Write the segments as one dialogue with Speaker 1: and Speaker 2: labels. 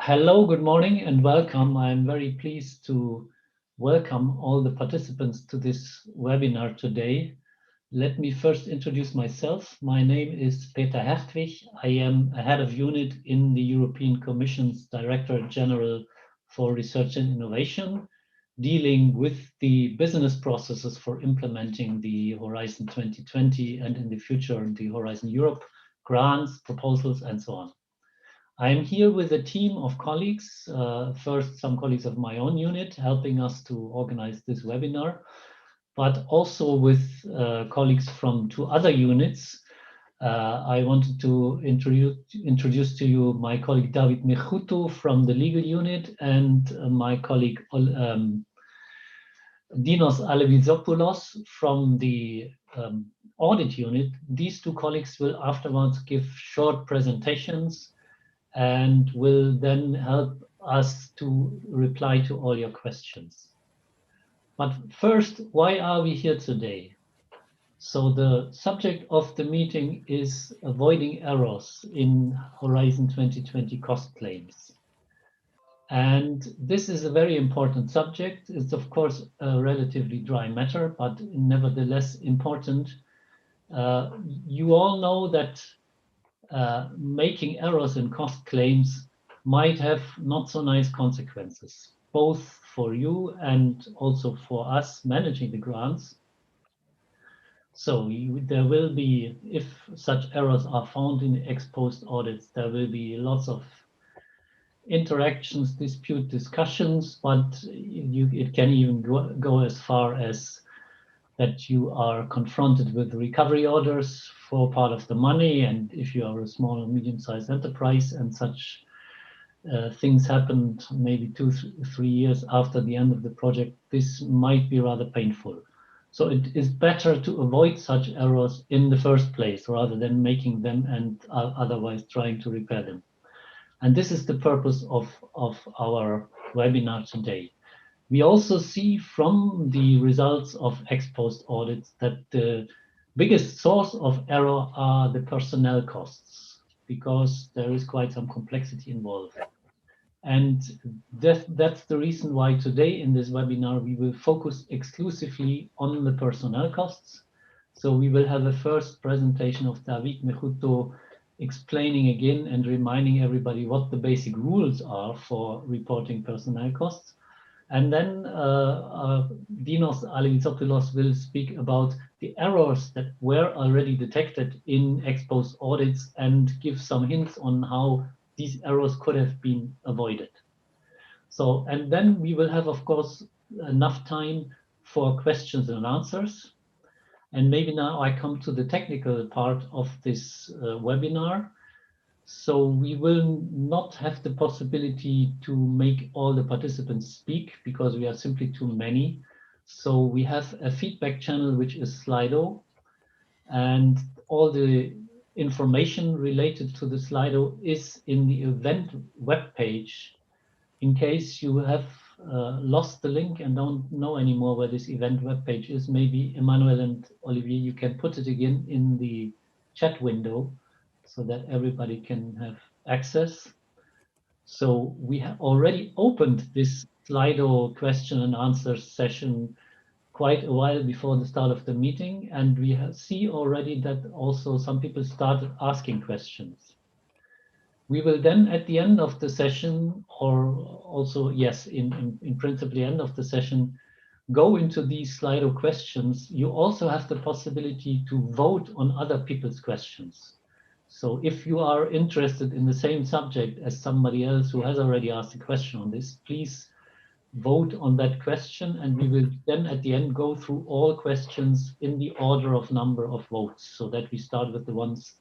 Speaker 1: Hello, good morning and welcome. I'm very pleased to welcome all the participants to this webinar today. Let me first introduce myself. My name is Peter Hertwig. I am a head of unit in the European Commission's Director General for Research and Innovation, dealing with the business processes for implementing the Horizon 2020 and in the future the Horizon Europe grants, proposals, and so on. I'm here with a team of colleagues, first some colleagues of my own unit helping us to organize this webinar, but also with colleagues from two other units. I wanted to introduce to you my colleague David Mechutu from the legal unit and my colleague Dinos Alevizopoulos from the audit unit. These two colleagues will afterwards give short presentations and will then help us to reply to all your questions. But first, why are we here today? So the subject of the meeting is avoiding errors in Horizon 2020 cost claims. And this is a very important subject. It's of course a relatively dry matter, but nevertheless important. You all know that making errors in cost claims might have not so nice consequences, both for you and also for us managing the grants. So there will be, if such errors are found in ex post audits, there will be lots of interactions, dispute discussions, but it can even go as far as that you are confronted with recovery orders for part of the money, and if you are a small or medium-sized enterprise and such things happened maybe 2-3 years after the end of the project, this might be rather painful. So it is better to avoid such errors in the first place rather than making them and otherwise trying to repair them. And this is the purpose of our webinar today. We also see from the results of ex post audits that the biggest source of error are the personnel costs, because there is quite some complexity involved. And that's the reason why today in this webinar we will focus exclusively on the personnel costs. So we will have a first presentation of David Mechuto explaining again and reminding everybody what the basic rules are for reporting personnel costs. And then Dinos Alevizopoulos will speak about the errors that were already detected in ex post audits and give some hints on how these errors could have been avoided. So, and then we will have, of course, enough time for questions and answers. And maybe now I come to the technical part of this webinar. So we will not have the possibility to make all the participants speak because we are simply too many. So we have a feedback channel, which is Slido, and all the information related to the Slido is in the event webpage. In case you have lost the link and don't know anymore where this event webpage is, maybe Emmanuel and Olivier, you can put it again in the chat window so that everybody can have access. So we have already opened this Slido question and answer session quite a while before the start of the meeting, and we see already that also some people started asking questions. We will then at the end of the session, or also, yes, in principle, end of the session, go into these Slido questions. You also have the possibility to vote on other people's questions. So if you are interested in the same subject as somebody else who has already asked a question on this, please vote on that question, and we will then at the end go through all questions in the order of number of votes, so that we start with the ones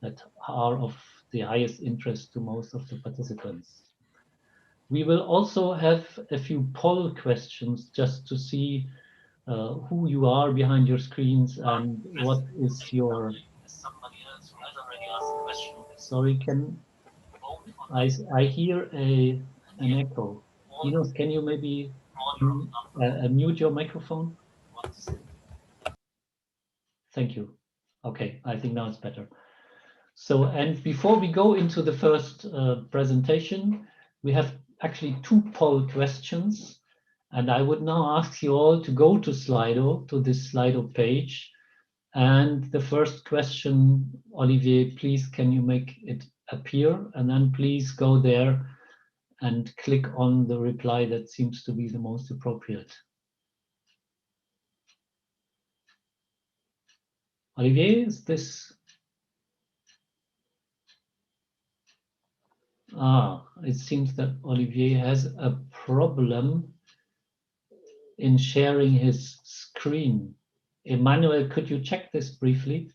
Speaker 1: that are of the highest interest to most of the participants. We will also have a few poll questions just to see who you are behind your screens and what is your... Sorry, I hear an echo. Dinos, can you maybe mute your microphone? Thank you. Okay, I think now it's better. So, and before we go into the first presentation, we have actually 2 poll questions. And I would now ask you all to go to Slido, to this Slido page. And the first question, Olivier, please, can you make it appear? And then please go there and click on the reply that seems to be the most appropriate. Olivier, is this? It seems that Olivier has a problem in sharing his screen. Emmanuel, could you check this briefly?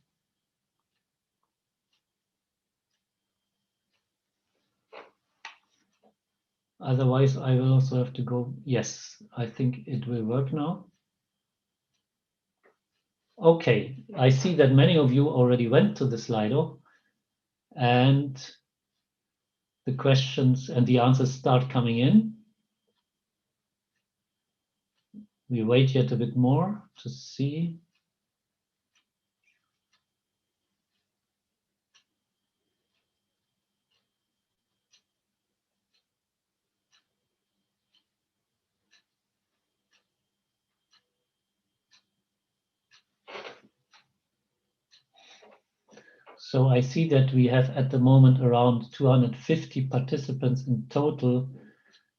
Speaker 1: Otherwise, I will also have to go. Yes, I think it will work now. Okay, I see that many of you already went to the Slido, and the questions and the answers start coming in. We wait yet a bit more to see. So I see that we have at the moment around 250 participants in total.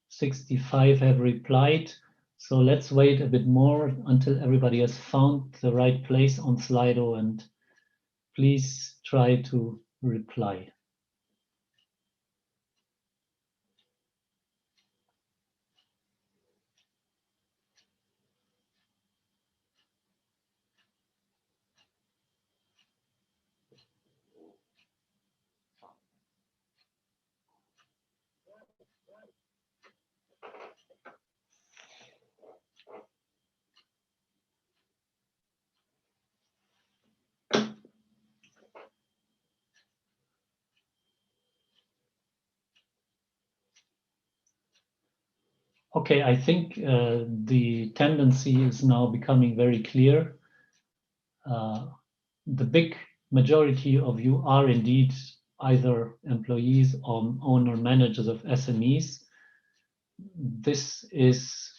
Speaker 1: 65 have replied. So let's wait a bit more until everybody has found the right place on Slido, and please try to reply. Okay, I think the tendency is now becoming very clear. The big majority of you are indeed either employees or owner managers of SMEs. This is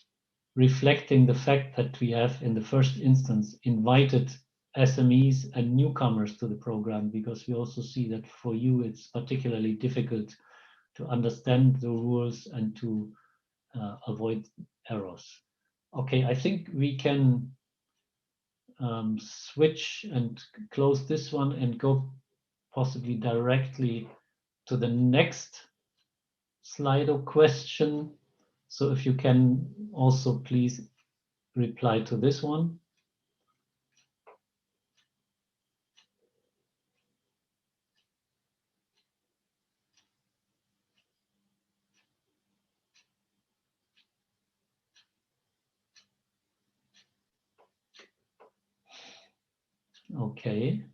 Speaker 1: reflecting the fact that we have, in the first instance, invited SMEs and newcomers to the program, because we also see that for you it's particularly difficult to understand the rules and to avoid errors. Okay, I think we can switch and close this one and go possibly directly to the next Slido question. So if you can also please reply to this one. Okay.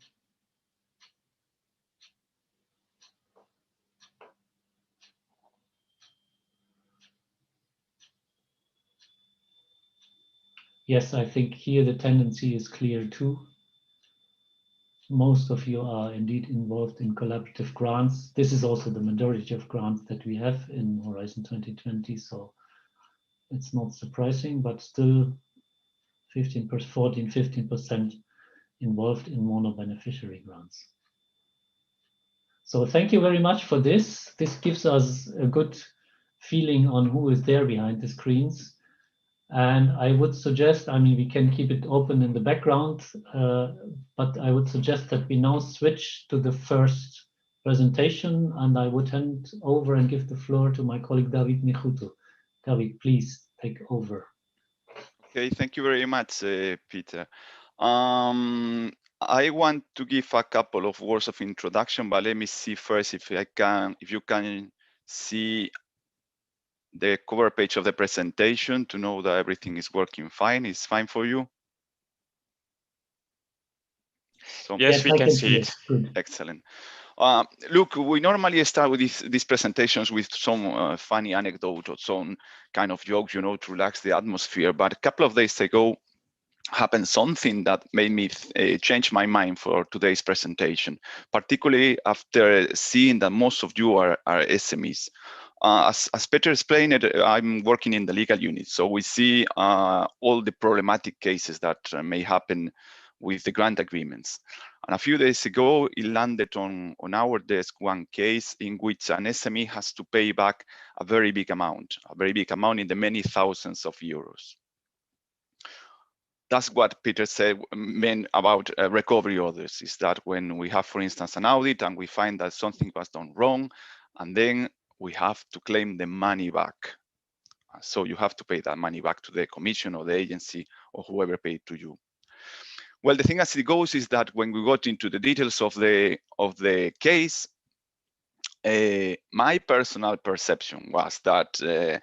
Speaker 1: Yes, I think here the tendency is clear too. Most of you are indeed involved in collaborative grants. This is also the majority of grants that we have in Horizon 2020, so it's not surprising, but still 15% involved in mono-beneficiary grants. So thank you very much for this. This gives us a good feeling on who is there behind the screens. And I would suggest, I mean, we can keep it open in the background, but I would suggest that we now switch to the first presentation, and I would hand over and give the floor to my colleague David Nichutu. David, please take over.
Speaker 2: Okay, thank you very much, Peter. I want to give a couple of words of introduction, but let me see first if you can see the cover page of the presentation to know that everything is working fine. It's fine for you?
Speaker 3: So, yes, we can see it.
Speaker 1: Good.
Speaker 2: Excellent. Look, we normally start with these presentations with some funny anecdote or some kind of jokes, you know, to relax the atmosphere. But a couple of days ago, happened something that made me change my mind for today's presentation, particularly after seeing that most of you are SMEs. As Peter explained it, I'm working in the legal unit, so we see all the problematic cases that may happen with the grant agreements. And a few days ago, it landed on our desk one case in which an SME has to pay back a very big amount in the many thousands of euros. That's what Peter said meant about recovery orders, is that when we have, for instance, an audit and we find that something was done wrong, and then we have to claim the money back. So you have to pay that money back to the commission or the agency or whoever paid to you. Well, the thing as it goes is that when we got into the details of the case, my personal perception was that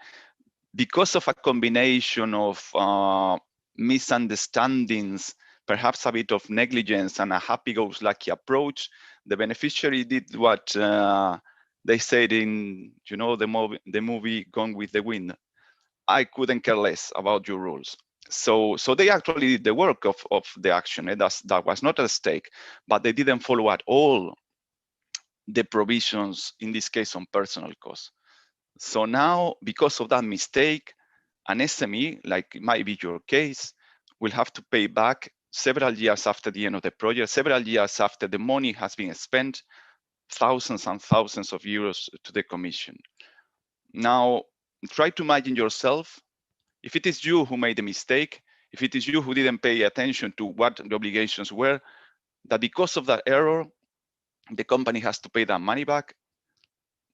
Speaker 2: because of a combination of misunderstandings, perhaps a bit of negligence and a happy-go-lucky approach, the beneficiary did what they said in, the movie Gone with the Wind. I couldn't care less about your rules. So they actually did the work of the action. That was not at stake, but they didn't follow at all the provisions, in this case on personal costs. So now, because of that mistake, an SME, like it might be your case, will have to pay back several years after the end of the project, several years after the money has been spent, thousands and thousands of euros to the commission. Now, try to imagine yourself, if it is you who made the mistake, if it is you who didn't pay attention to what the obligations were, that because of that error, the company has to pay that money back,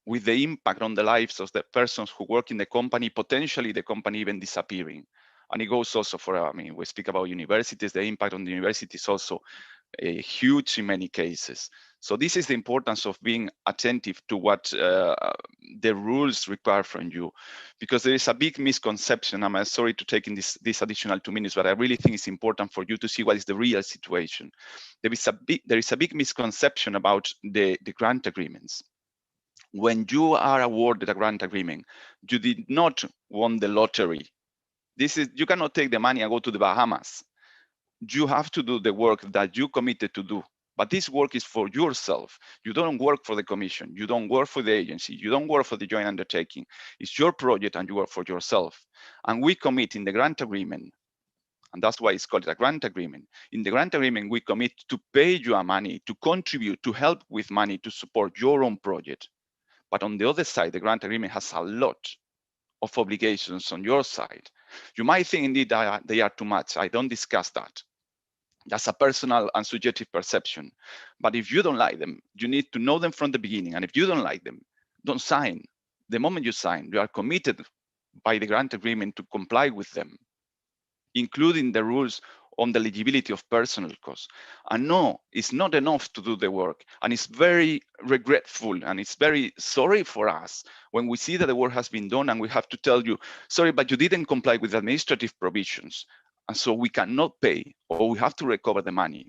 Speaker 2: with the impact on the lives of the persons who work in the company, potentially the company even disappearing. And it goes also for, we speak about universities, the impact on the university is also huge in many cases. So this is the importance of being attentive to what the rules require from you, because there is a big misconception. I'm sorry to take in this additional 2 minutes, but I really think it's important for you to see what is the real situation. There is a big misconception about the grant agreements. When you are awarded a grant agreement, you did not win the lottery. You cannot take the money and go to the Bahamas. You have to do the work that you committed to do. But this work is for yourself. You don't work for the commission. You don't work for the agency. You don't work for the joint undertaking. It's your project and you work for yourself. And we commit in the grant agreement, and that's why it's called a grant agreement. In the grant agreement, we commit to pay you money, to contribute, to help with money, to support your own project. But on the other side, the grant agreement has a lot of obligations on your side. You might think indeed that they are too much. I don't discuss that. That's a personal and subjective perception. But if you don't like them, you need to know them from the beginning. And if you don't like them, don't sign. The moment you sign, you are committed by the grant agreement to comply with them, including the rules on the eligibility of personal costs. And no, it's not enough to do the work. And it's very regretful and it's very sorry for us when we see that the work has been done and we have to tell you, sorry, but you didn't comply with administrative provisions. And so we cannot pay, or we have to recover the money.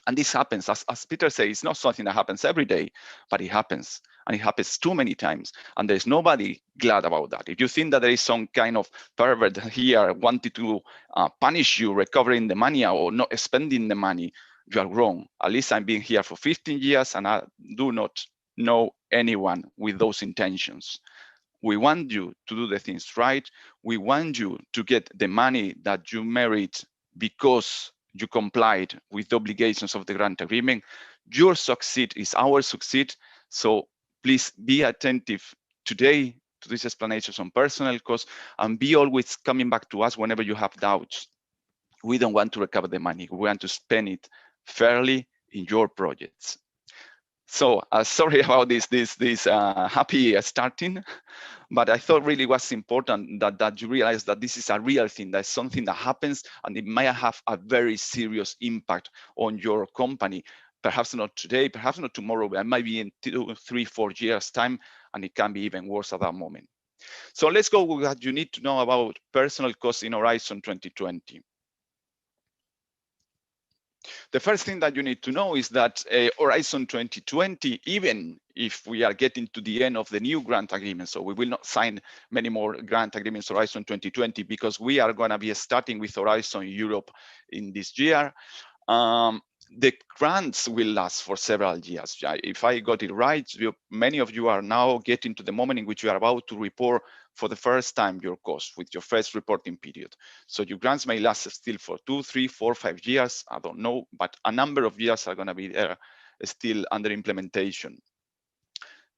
Speaker 2: And this happens, as Peter says, it's not something that happens every day, but it happens. And it happens too many times. And there's nobody glad about that. If you think that there is some kind of pervert here wanting to punish you recovering the money or not spending the money, you are wrong. At least I've been here for 15 years and I do not know anyone with those intentions. We want you to do the things right. We want you to get the money that you merit because you complied with the obligations of the grant agreement. Your succeed is our succeed. So please be attentive today to these explanations on personal costs and be always coming back to us whenever you have doubts. We don't want to recover the money. We want to spend it fairly in your projects. So sorry about this happy starting, but I thought really was important that you realize that this is a real thing, that's something that happens and it might have a very serious impact on your company. Perhaps not today, perhaps not tomorrow, but it might be in 2, 3, 4 years time, and it can be even worse at that moment. So let's go with what you need to know about personal costs in Horizon 2020. The first thing that you need to know is that Horizon 2020, even if we are getting to the end of the new grant agreement, so we will not sign many more grant agreements Horizon 2020 because we are going to be starting with Horizon Europe in this year. the grants will last for several years. If I got it right, many of you are now getting to the moment in which you are about to report for the first time your cost with your first reporting period. So your grants may last still for 2, 3, 4, 5 years. I don't know, but a number of years are going to be there still under implementation.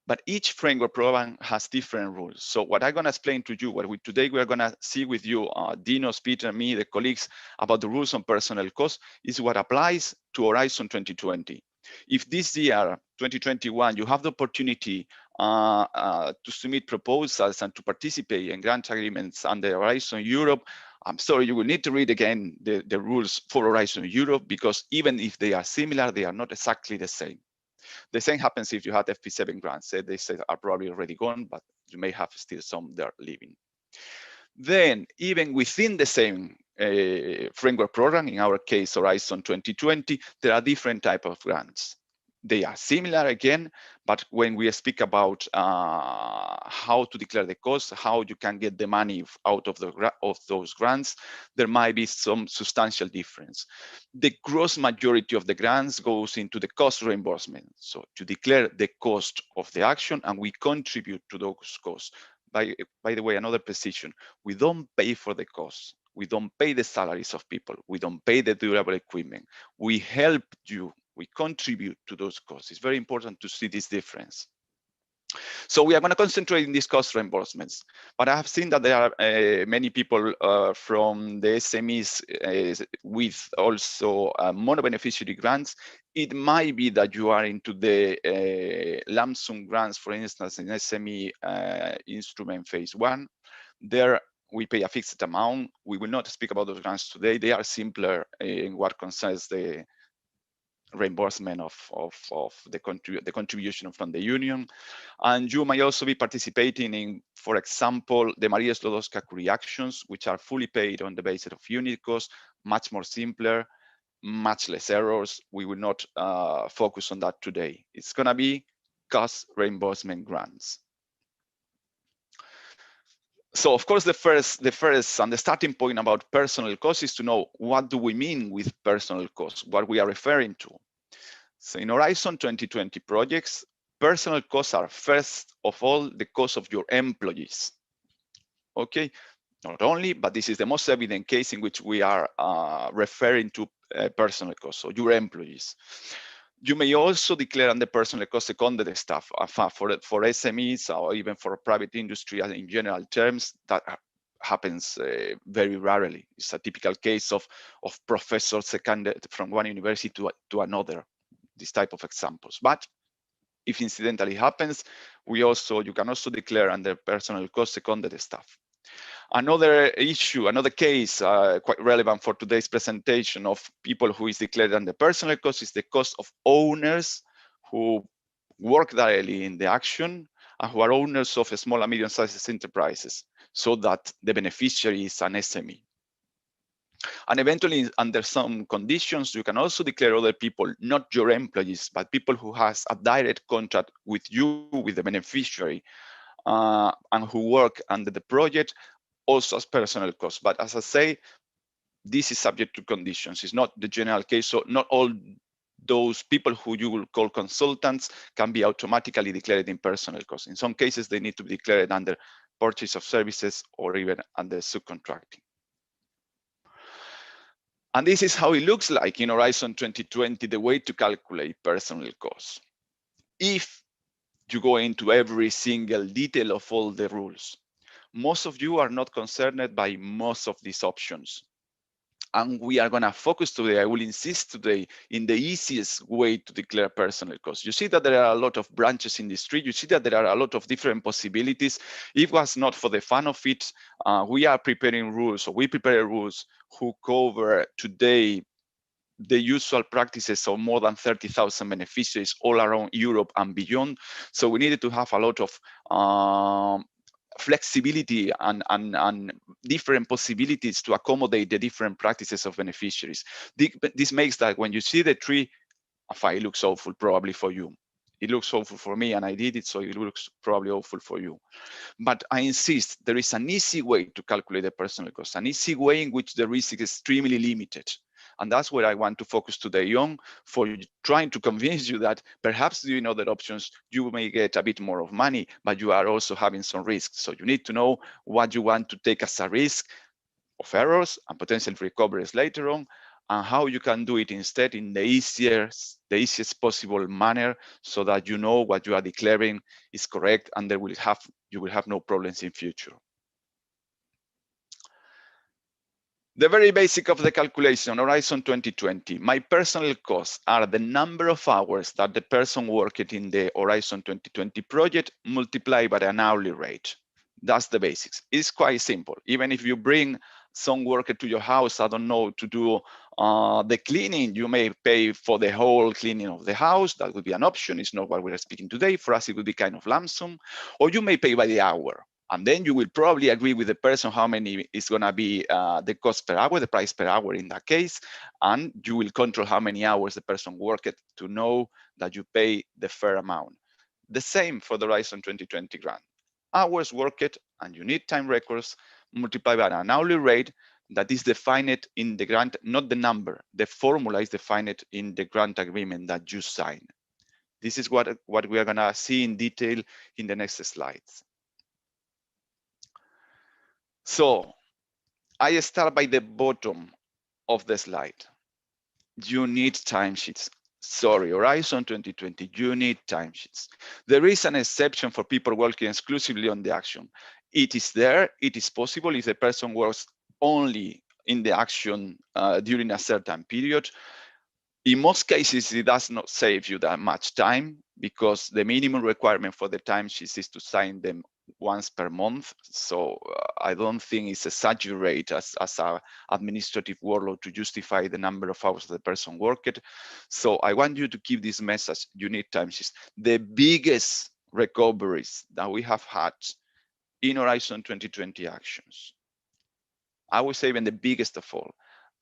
Speaker 2: But each framework program has different rules. So what I'm going to explain to you, today we are going to see with you, Dinos, Peter, me, the colleagues, about the rules on personnel costs, is what applies to Horizon 2020. If this year, 2021, you have the opportunity to submit proposals and to participate in grant agreements under Horizon Europe, I'm sorry, you will need to read again the rules for Horizon Europe, because even if they are similar, they are not exactly the same. The same happens if you had FP7 grants. They are probably already gone, but you may have still some there living. Then, even within the same framework program, in our case, Horizon 2020, there are different types of grants. They are similar again, but when we speak about how to declare the cost, how you can get the money out of those grants, there might be some substantial difference. The gross majority of the grants goes into the cost reimbursement. So you declare the cost of the action and we contribute to those costs. By the way, another precision, we don't pay for the costs. We don't pay the salaries of people. We don't pay the durable equipment. We help you. We contribute to those costs. It's very important to see this difference. So we are going to concentrate in these cost reimbursements. But I have seen that there are many people from the SMEs with also mono-beneficiary grants. It might be that you are into the lump sum grants, for instance, in SME instrument phase 1. There, we pay a fixed amount. We will not speak about those grants today. They are simpler in what concerns the reimbursement of the contribution from the union. And you might also be participating in, for example, the Maria Sklodowska-Curie actions, which are fully paid on the basis of unit cost, much more simpler, much less errors. We will not focus on that today. It's going to be cost reimbursement grants. So of course, the first and the starting point about personal costs is to know what do we mean with personal costs, what we are referring to. So in Horizon 2020 projects, personal costs are first of all the cost of your employees. Okay, not only, but this is the most evident case in which we are referring to personal costs, so your employees. You may also declare under personal cost seconded staff for SMEs or even for private industry in general terms. That happens very rarely. It's a typical case of professors seconded from one university to another, this type of examples. But if incidentally happens, you can also declare under personal cost seconded staff. Another issue, another case quite relevant for today's presentation of people who is declared under personal cost is the cost of owners who work directly in the action and who are owners of small and medium-sized enterprises, so that the beneficiary is an SME. And eventually, under some conditions, you can also declare other people, not your employees, but people who has a direct contract with you, with the beneficiary, and who work under the project, also as personal costs. But as I say, this is subject to conditions. It's not the general case. So not all those people who you will call consultants can be automatically declared in personal costs. In some cases, they need to be declared under purchase of services or even under subcontracting. And this is how it looks like in Horizon 2020, the way to calculate personal costs. If you go into every single detail of all the rules, most of you are not concerned by most of these options. And we are going to focus today, I will insist today, in the easiest way to declare personal costs. You see that there are a lot of branches in the street. You see that there are a lot of different possibilities. If it was not for the fun of it, we are preparing rules, or we prepare rules who cover today the usual practices of more than 30,000 beneficiaries all around Europe and beyond. So we needed to have a lot of flexibility and different possibilities to accommodate the different practices of beneficiaries. This makes that when you see the tree, it looks awful probably for you. It looks awful for me, and I did it, so it looks probably awful for you. But I insist, there is an easy way to calculate the personal cost, an easy way in which the risk is extremely limited. And that's where I want to focus today on, for trying to convince you that perhaps doing other options, you may get a bit more of money, but you are also having some risks. So you need to know what you want to take as a risk of errors and potential recoveries later on, and how you can do it instead in the easiest possible manner, so that you know what you are declaring is correct and you will have no problems in future. The very basic of the calculation, Horizon 2020. My personal costs are the number of hours that the person worked in the Horizon 2020 project multiplied by an hourly rate. That's the basics. It's quite simple. Even if you bring some worker to your house, I don't know, to do the cleaning, you may pay for the whole cleaning of the house. That would be an option. It's not what we're speaking today. For us, it would be kind of lump sum. Or you may pay by the hour. And then you will probably agree with the person how many is going to be the cost per hour, the price per hour in that case. And you will control how many hours the person worked to know that you pay the fair amount. The same for the Horizon 2020 grant. Hours worked and you need time records multiplied by an hourly rate that is defined in the grant, not the number. The formula is defined in the grant agreement that you sign. This is what we are going to see in detail in the next slides. So I start by the bottom of the slide. You need timesheets. Sorry, Horizon 2020, you need timesheets. There is an exception for people working exclusively on the action. It is there, it is possible if the person works only in the action during a certain period. In most cases, it does not save you that much time, because the minimum requirement for the timesheets is to sign them once per month. So I don't think it's exaggerated as an administrative workload to justify the number of hours the person worked. So I want you to keep this message: you need timesheets. The biggest recoveries that we have had in Horizon 2020 actions, I would say even the biggest of all,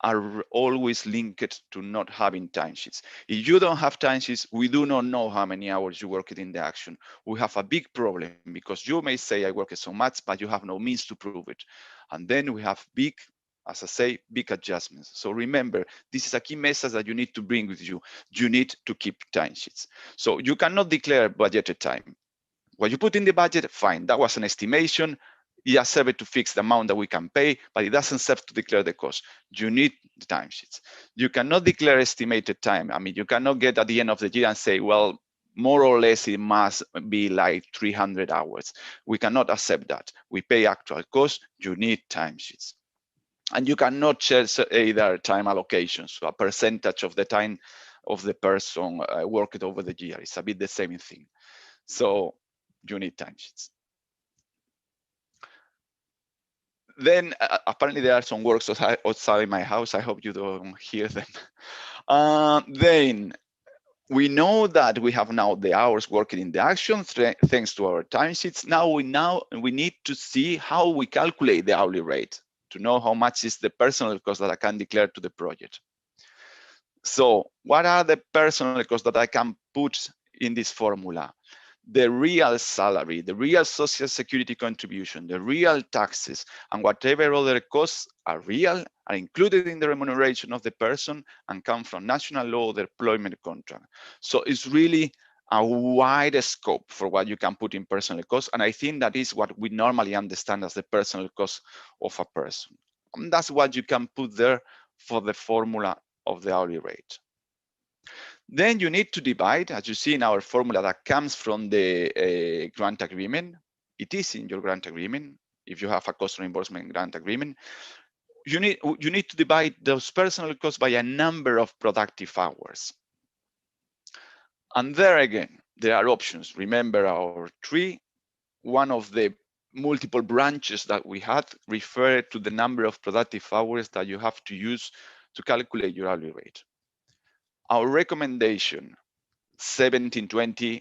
Speaker 2: are always linked to not having timesheets. If you don't have timesheets, we do not know how many hours you worked in the action. We have a big problem, because you may say I worked so much, but you have no means to prove it. And then we have big, as I say, big adjustments. So remember, this is a key message that you need to bring with you. You need to keep timesheets. So you cannot declare budgeted time. What you put in the budget, fine, that was an estimation. It just served to fix the amount that we can pay, but it doesn't serve to declare the cost. You need the timesheets. You cannot declare estimated time. I mean, you cannot get at the end of the year and say, well, more or less it must be like 300 hours. We cannot accept that. We pay actual cost. You need timesheets. And you cannot choose either time allocations, so a percentage of the time of the person worked over the year. It's a bit the same thing. So you need timesheets. Then apparently there are some works outside my house. I hope you don't hear them. Then we know that we have now the hours working in the action thanks to our timesheets. Now we need to see how we calculate the hourly rate to know how much is the personal cost that I can declare to the project. So what are the personal costs that I can put in this formula? The real salary, the real social security contribution, the real taxes, and whatever other costs are real, are included in the remuneration of the person and come from national law or the employment contract. So it's really a wide scope for what you can put in personal costs. And I think that is what we normally understand as the personal cost of a person. And that's what you can put there for the formula of the hourly rate. Then you need to divide, as you see in our formula that comes from the grant agreement. It is in your grant agreement. If you have a cost reimbursement grant agreement, you need to divide those personal costs by a number of productive hours. And there again, there are options. Remember our tree. One of the multiple branches that we had referred to the number of productive hours that you have to use to calculate your hourly rate. Our recommendation, 1720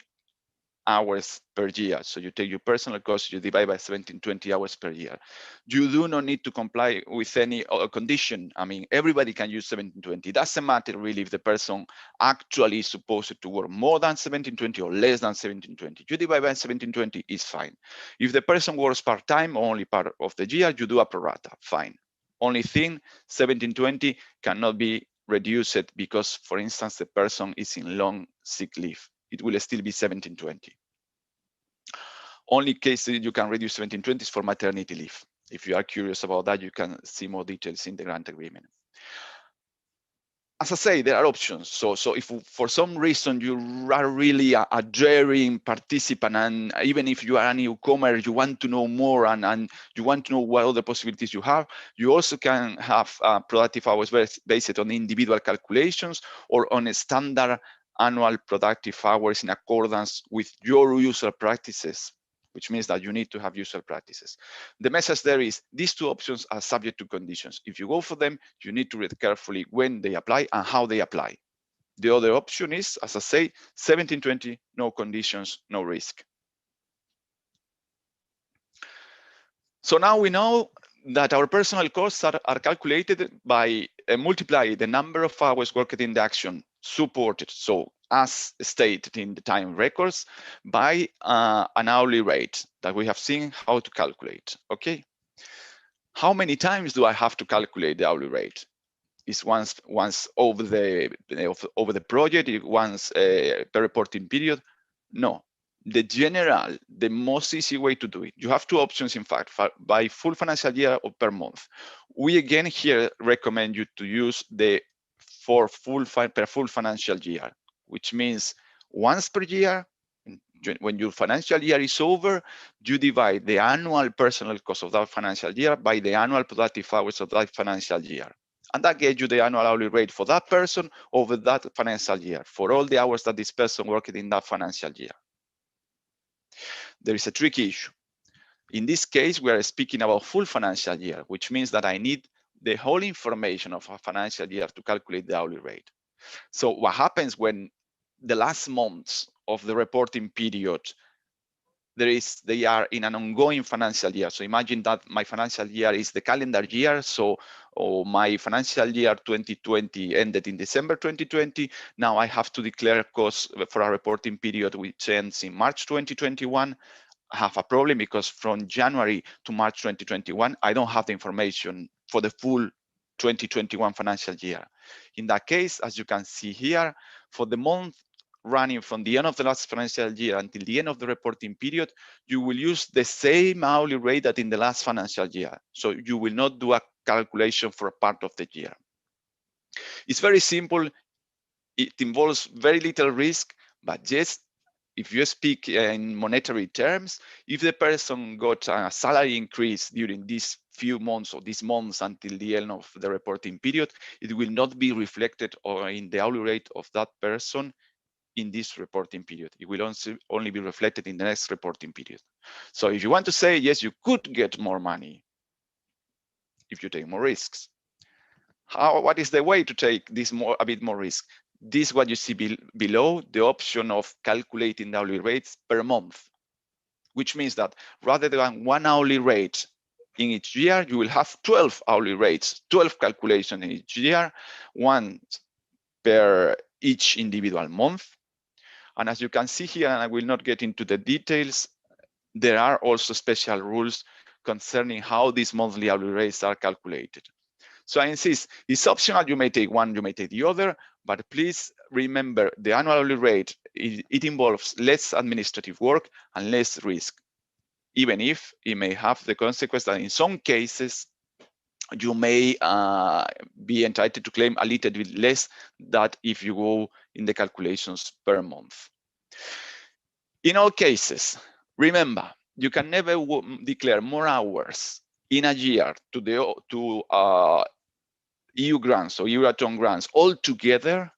Speaker 2: hours per year. So you take your personal cost, you divide by 1720 hours per year. You do not need to comply with any condition. I mean, everybody can use 1720. It doesn't matter really if the person actually is supposed to work more than 1720 or less than 1720. You divide by 1720 is fine. If the person works part-time or only part of the year, you do a pro rata, fine. Only thing, 1720 cannot be reduce it because, for instance, the person is in long sick leave. It will still be 1720. Only case you can reduce 1720 is for maternity leave. If you are curious about that, you can see more details in the grant agreement. As I say, there are options. So if for some reason you are really a daring participant, and even if you are a newcomer, you want to know more and you want to know what other possibilities you have, you also can have productive hours based on individual calculations or on a standard annual productive hours in accordance with your usual practices, which means that you need to have usual practices. The message there is these two options are subject to conditions. If you go for them, you need to read carefully when they apply and how they apply. The other option is, as I say, 1720, no conditions, no risk. So now we know that our personal costs are calculated by multiply the number of hours worked in the action supported, so as stated in the time records, by an hourly rate that we have seen how to calculate. Okay, how many times do I have to calculate the hourly rate? Is once over the project, once per reporting period? No. The most easy way to do it. You have two options, in fact, by full financial year or per month. We again here recommend you to use the per full financial year, which means once per year. When your financial year is over, you divide the annual personal cost of that financial year by the annual productive hours of that financial year. And that gets you the annual hourly rate for that person over that financial year, for all the hours that this person worked in that financial year. There is a tricky issue. In this case, we are speaking about full financial year, which means that I need the whole information of a financial year to calculate the hourly rate. So what happens when the last months of the reporting period, they are in an ongoing financial year. So imagine that my financial year is the calendar year. So my financial year 2020 ended in December 2020. Now I have to declare costs for a reporting period which ends in March 2021. I have a problem because from January to March 2021, I don't have the information for the full 2021 financial year. In that case, as you can see here, for the month running from the end of the last financial year until the end of the reporting period, you will use the same hourly rate that in the last financial year. So you will not do a calculation for a part of the year. It's very simple. It involves very little risk, but just if you speak in monetary terms, if the person got a salary increase during these few months or these months until the end of the reporting period, it will not be reflected in the hourly rate of that person in this reporting period. It will only be reflected in the next reporting period. So if you want to say, yes, you could get more money if you take more risks. What is the way to take this a bit more risk? This is what you see below, the option of calculating the hourly rates per month, which means that rather than one hourly rate in each year, you will have 12 hourly rates, 12 calculations in each year, one per each individual month. And as you can see here, and I will not get into the details, there are also special rules concerning how these monthly hourly rates are calculated. So I insist, it's optional. You may take one, you may take the other, but please remember the annual hourly rate, it involves less administrative work and less risk, even if it may have the consequence that in some cases, you may be entitled to claim a little bit less than if you go in the calculations per month. In all cases, remember, you can never declare more hours in a year to EU grants or Euratom grants altogether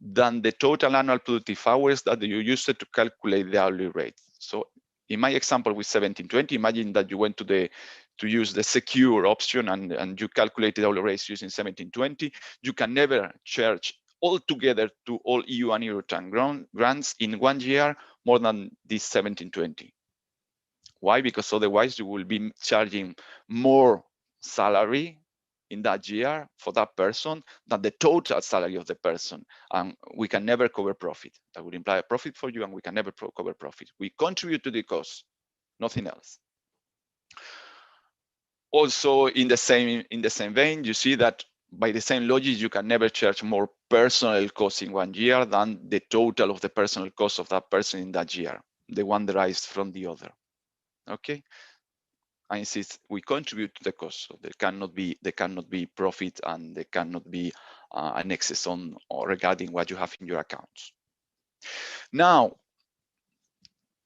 Speaker 2: than the total annual productive hours that you used to calculate the hourly rate. So in my example with 1720, imagine that you went to use the secure option and you calculated hourly rates using 1720. You can never charge altogether to all EU and Euratom grants in 1 year more than this 1720. Why? Because otherwise you will be charging more salary in that year for that person than the total salary of the person. And we can never cover profit. That would imply a profit for you, and we can never cover profit. We contribute to the cost, nothing else. Also, in the same vein, you see that by the same logic, you can never charge more personnel costs in 1 year than the total of the personnel cost of that person in that year, the one derives from the other. Okay. I insist we contribute to the cost, so there cannot be profit, and there cannot be an excess on or regarding what you have in your accounts. Now,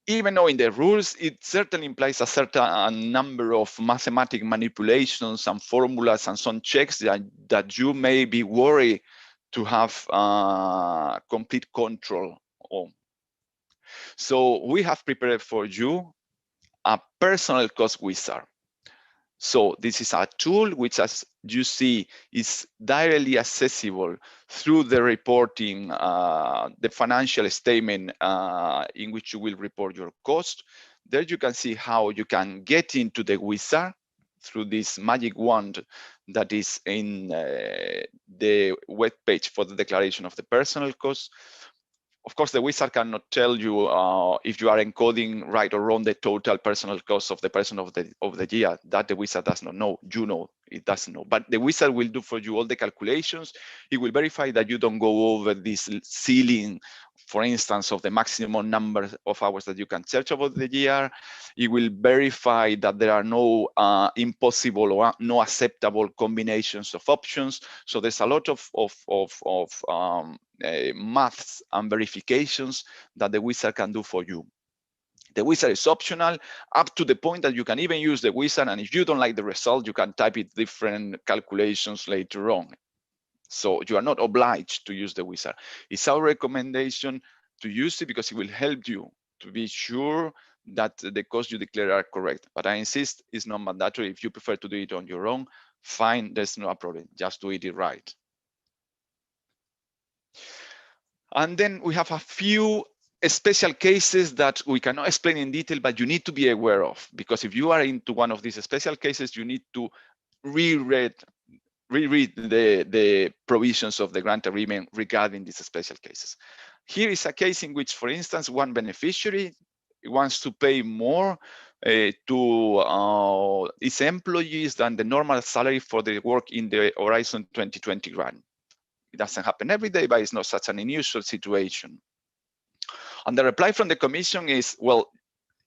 Speaker 2: even knowing the rules, it certainly implies a certain number of mathematical manipulations and formulas and some checks that you may be worried to have complete control on. So we have prepared for you a personal cost wizard. So this is a tool which, as you see, is directly accessible through the reporting, the financial statement in which you will report your cost. There you can see how you can get into the wizard through this magic wand that is in the web page for the declaration of the personal cost. Of course, the wizard cannot tell you if you are encoding right or wrong the total personal cost of the person of the year. That the wizard does not know. You know, it doesn't know. But the wizard will do for you all the calculations. It will verify that you don't go over this ceiling, for instance, of the maximum number of hours that you can charge over the year. It will verify that there are no impossible or no acceptable combinations of options. So there's a lot of maths and verifications that the wizard can do for you. The wizard is optional up to the point that you can even use the wizard, and if you don't like the result, you can type it different calculations later on. So you are not obliged to use the wizard. It's our recommendation to use it because it will help you to be sure that the costs you declare are correct. But I insist, it's not mandatory. If you prefer to do it on your own, fine, there's no problem. Just do it right. And then we have a few special cases that we cannot explain in detail, but you need to be aware of, because if you are into one of these special cases, you need to reread the provisions of the grant agreement regarding these special cases. Here is a case in which, for instance, one beneficiary wants to pay more to its employees than the normal salary for the work in the Horizon 2020 grant. It doesn't happen every day, but it's not such an unusual situation. And the reply from the Commission is, well,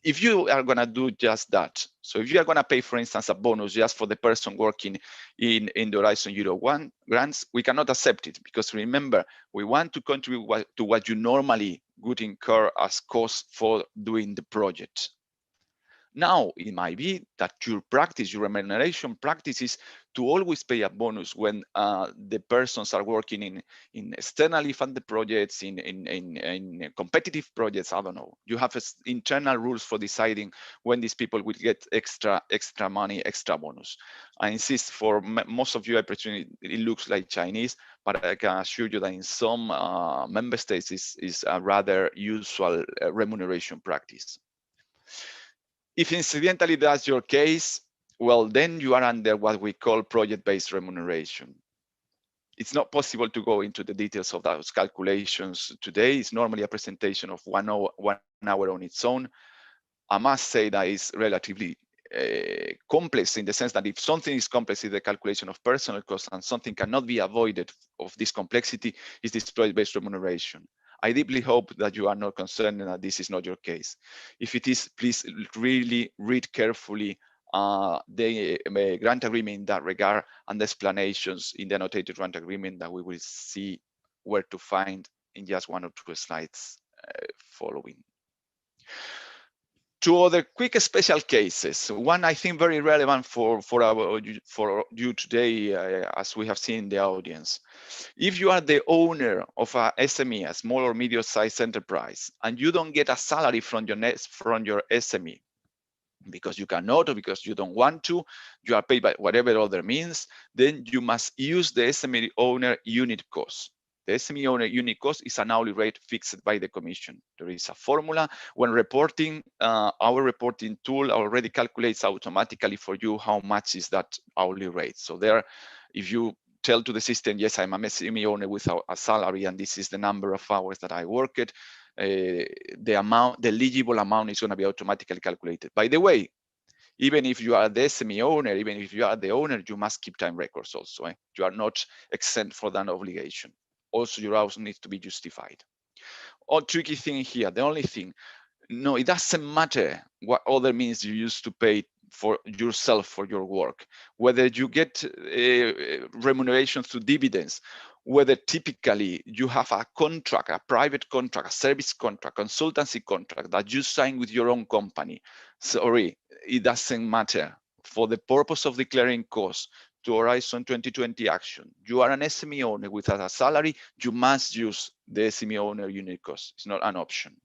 Speaker 2: if you are going to do just that, so if you are going to pay, for instance, a bonus just for the person working in the Horizon Euro 1 grants, we cannot accept it, because remember, we want to contribute to what you normally would incur as costs for doing the project. Now, it might be that your practice, your remuneration practice is to always pay a bonus when the persons are working in externally funded projects, in competitive projects. I don't know. You have internal rules for deciding when these people will get extra money, extra bonus. I insist, for most of you, I presume it looks like Chinese, but I can assure you that in some member states is a rather usual remuneration practice. If incidentally that's your case, well, then you are under what we call project-based remuneration. It's not possible to go into the details of those calculations today. It's normally a presentation of 1 hour on its own. I must say that it's relatively complex, in the sense that if something is complex in the calculation of personal costs and something cannot be avoided of this complexity, is this project-based remuneration. I deeply hope that you are not concerned and that this is not your case. If it is, please really read carefully the grant agreement in that regard, and the explanations in the annotated grant agreement that we will see where to find in just 1 or 2 slides following. 2 other quick special cases. One, I think, very relevant for you today, as we have seen in the audience. If you are the owner of a SME, a small or medium-sized enterprise, and you don't get a salary from your SME, because you cannot or because you don't want to, you are paid by whatever other means, then you must use the SME owner unit cost. The SME owner unit cost is an hourly rate fixed by the Commission. There is a formula. When reporting, our reporting tool already calculates automatically for you how much is that hourly rate. So there, if you tell to the system, yes, I'm a SME owner with a salary, and this is the number of hours that I worked, the eligible amount is going to be automatically calculated. By the way, Even if you are the SME owner, even if you are the owner, you must keep time records also. You are not exempt for that obligation. Also, your hours needs to be justified. Or tricky thing here, the only thing, no, it doesn't matter what other means you use to pay for yourself for your work, whether you get remuneration through dividends, whether typically you have a contract, a private contract, a service contract, consultancy contract that you sign with your own company. Sorry, it doesn't matter. For the purpose of declaring costs to Horizon 2020 action, you are an SME owner with a salary, you must use the SME owner unit cost. It's not an option.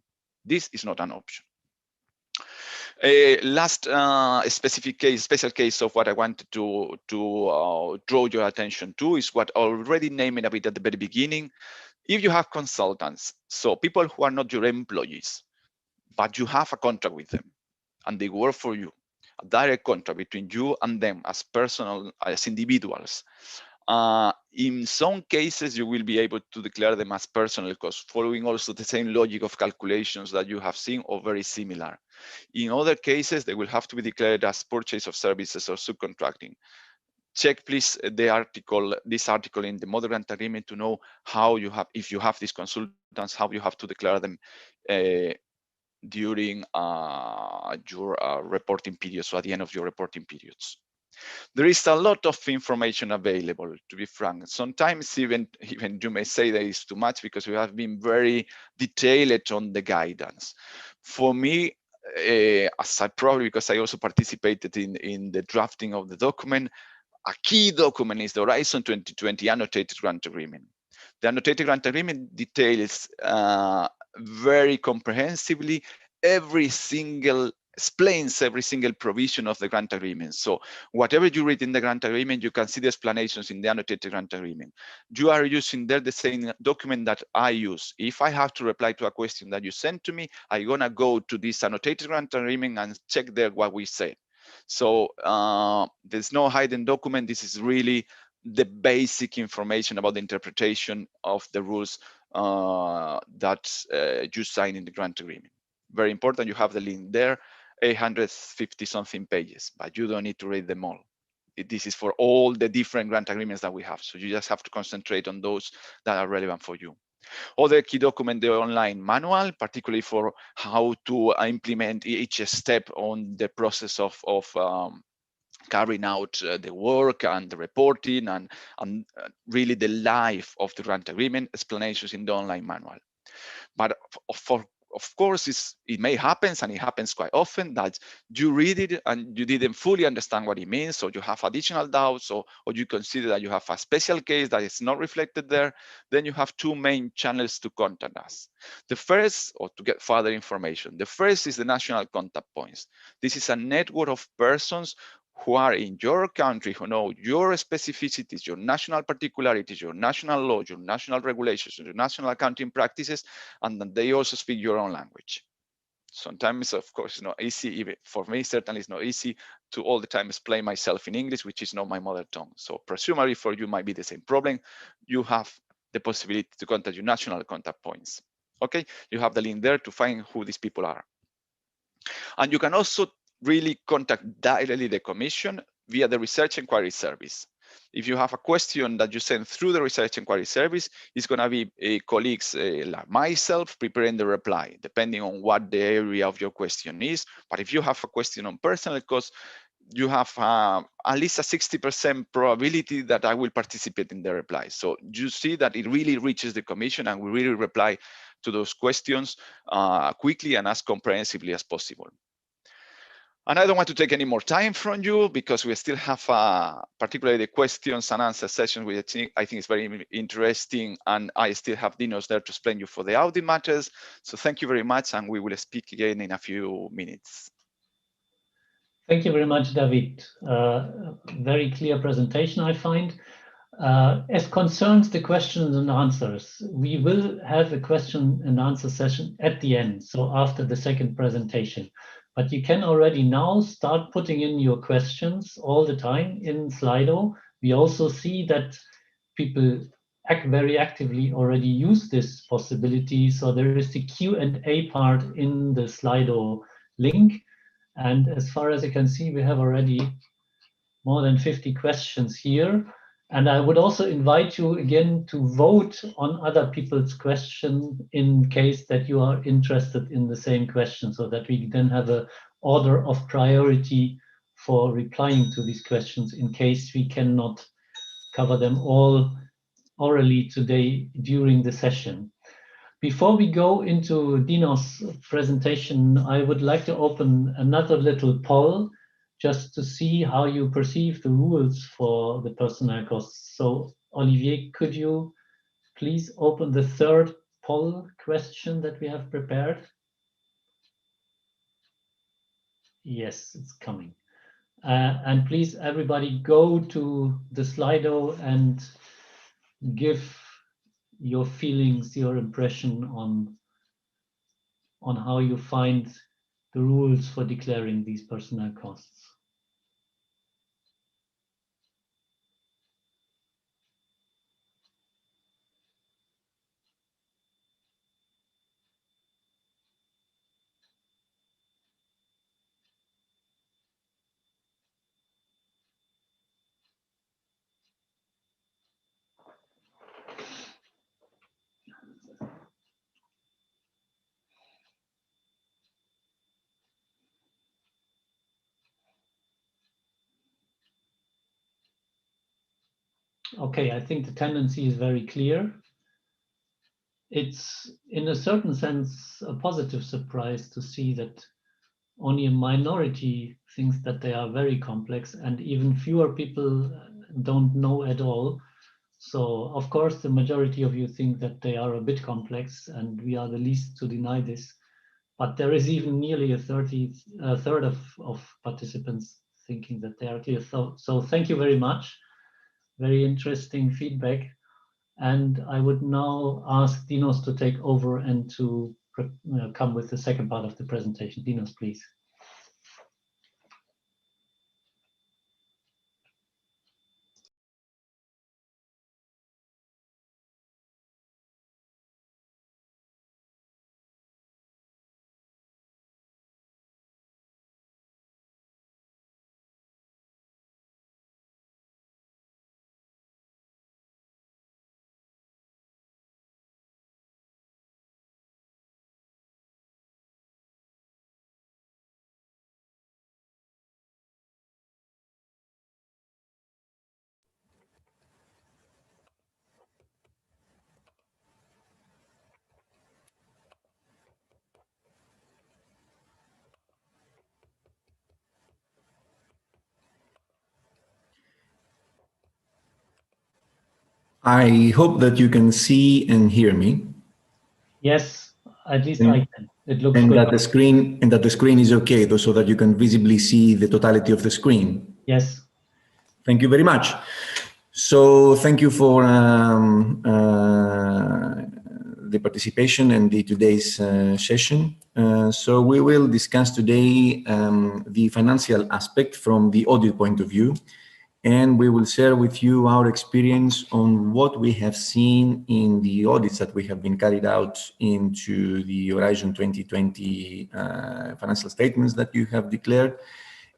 Speaker 2: This is not an option. Last special case of what I wanted to draw your attention to is what I already named a bit at the very beginning. If you have consultants, so people who are not your employees, but you have a contract with them and they work for you, a direct contract between you and them as individuals. In some cases, you will be able to declare them as personal costs, following also the same logic of calculations that you have seen or very similar. In other cases, they will have to be declared as purchase of services or subcontracting. Check please this article in the Model Grant Agreement to know how you have, if you have these consultants, how you have to declare them during your reporting periods, so at the end of your reporting periods. There is a lot of information available, to be frank. Sometimes even you may say that is too much because we have been very detailed on the guidance. For me, as I probably, because I also participated in the drafting of the document, a key document is the Horizon 2020 Annotated Grant Agreement. The Annotated Grant Agreement details very comprehensively explains every single provision of the grant agreement. So whatever you read in the grant agreement, you can see the explanations in the annotated grant agreement. You are using there the same document that I use. If I have to reply to a question that you sent to me, I'm gonna go to this annotated grant agreement and check there what we said. So there's no hidden document. This is really the basic information about the interpretation of the rules that you sign in the grant agreement. Very important, you have the link there, 850 something pages, but you don't need to read them all. This is for all the different grant agreements that we have. So you just have to concentrate on those that are relevant for you. Other key document, the online manual, particularly for how to implement each step on the process of carrying out the work and the reporting and really the life of the grant agreement, explanations in the online manual. But of course, it may happen, and it happens quite often, that you read it and you didn't fully understand what it means, or you have additional doubts, or you consider that you have a special case that is not reflected there. Then you have two main channels to contact us. The first, or to get further information, the first is the national contact points. This is a network of persons who are in your country, who know your specificities, your national particularities, your national law, your national regulations, your national accounting practices, and then they also speak your own language. Sometimes, of course, it's not easy. Even for me, certainly it's not easy to all the time explain myself in English, which is not my mother tongue. So presumably for you might be the same problem. You have the possibility to contact your national contact points. Okay, you have the link there to find who these people are. And you can also really contact directly the Commission via the Research Inquiry Service. If you have a question that you send through the Research Inquiry Service, it's going to be colleagues like myself preparing the reply, depending on what the area of your question is. But if you have a question on personal costs, you have at least a 60% probability that I will participate in the reply. So you see that it really reaches the Commission and we really reply to those questions quickly and as comprehensively as possible. And I don't want to take any more time from you because we still have particularly the questions and answer session, which I think is very interesting. And I still have Dinos there to explain you for the audit matters. So thank you very much. And we will speak again in a few minutes.
Speaker 1: Thank you very much, David. Very clear presentation, I find. As concerns the questions and answers, we will have a question and answer session at the end, so after the second presentation. But you can already now start putting in your questions all the time in Slido. We also see that people very actively already use this possibility. So there is the Q&A part in the Slido link. And as far as you can see, we have already more than 50 questions here. And I would also invite you again to vote on other people's questions in case that you are interested in the same question, so that we then have an order of priority for replying to these questions in case we cannot cover them all orally today during the session. Before we go into Dino's presentation, I would like to open another little poll just to see how you perceive the rules for the personnel costs. So Olivier, could you please open the third poll question that we have prepared? Yes, it's coming. And please, everybody, go to the Slido and give your feelings, your impression on how you find the rules for declaring these personnel costs. Okay, I think the tendency is very clear. It's, in a certain sense, a positive surprise to see that only a minority thinks that they are very complex, and even fewer people don't know at all. So, of course, the majority of you think that they are a bit complex, and we are the least to deny this. But there is even nearly a third of participants thinking that they are clear. So thank you very much. Very interesting feedback. And I would now ask Dinos to take over and to come with the second part of the presentation. Dinos, please.
Speaker 4: I hope that you can see and hear me.
Speaker 1: Yes, at least I can. It looks
Speaker 4: and
Speaker 1: good.
Speaker 4: That the screen is okay, though, so that you can visibly see the totality of the screen.
Speaker 1: Yes.
Speaker 4: Thank you very much. So thank you for the participation in today's session. So we will discuss today the financial aspect from the audit point of view, and we will share with you our experience on what we have seen in the audits that we have been carried out into the Horizon 2020 financial statements that you have declared.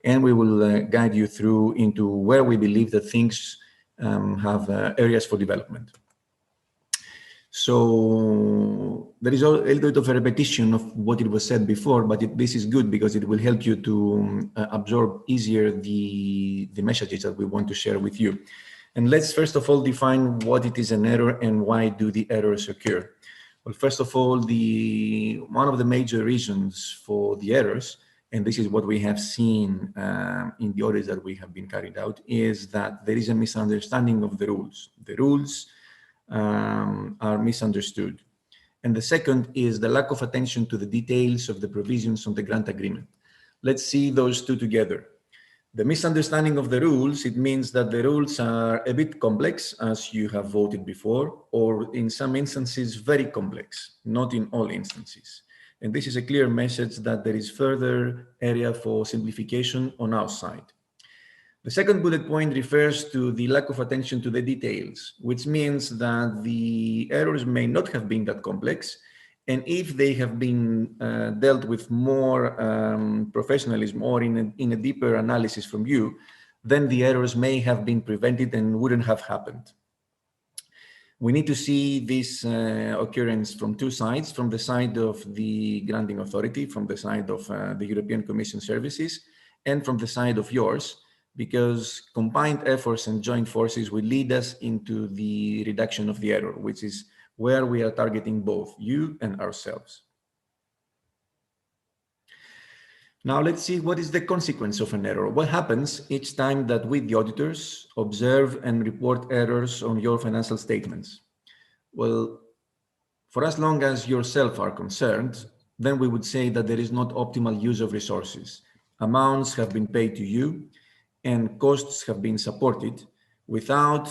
Speaker 4: And we will guide you through into where we believe that things have areas for development. So there is a little bit of a repetition of what it was said before, but this is good because it will help you to absorb easier the messages that we want to share with you. And let's first of all define what it is an error and why do the errors occur. Well, first of all, one of the major reasons for the errors, and this is what we have seen in the audits that we have been carried out, is that there is a misunderstanding of the rules. The rules are misunderstood. And the second is the lack of attention to the details of the provisions on the grant agreement. Let's see those two together. The misunderstanding of the rules, it means that the rules are a bit complex, as you have voted before, or in some instances, very complex, not in all instances. And this is a clear message that there is further area for simplification on our side. The second bullet point refers to the lack of attention to the details, which means that the errors may not have been that complex, And if they have been dealt with more professionalism or in a deeper analysis from you, then the errors may have been prevented and wouldn't have happened. We need to see this occurrence from two sides, from the side of the granting authority, from the side of the European Commission services, and from the side of yours, because combined efforts and joint forces will lead us into the reduction of the error, which is where we are targeting both you and ourselves. Now let's see what is the consequence of an error. What happens each time that we, the auditors, observe and report errors on your financial statements? Well, for as long as yourself are concerned, then we would say that there is not optimal use of resources. Amounts have been paid to you and costs have been supported without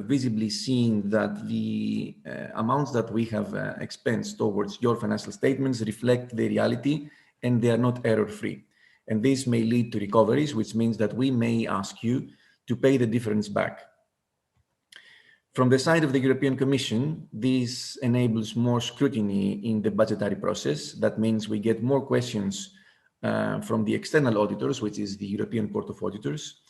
Speaker 4: visibly seeing that the amounts that we have expensed towards your financial statements reflect the reality and they are not error-free. And this may lead to recoveries, which means that we may ask you to pay the difference back. From the side of the European Commission, this enables more scrutiny in the budgetary process. That means we get more questions from the external auditors, which is the European Court of Auditors,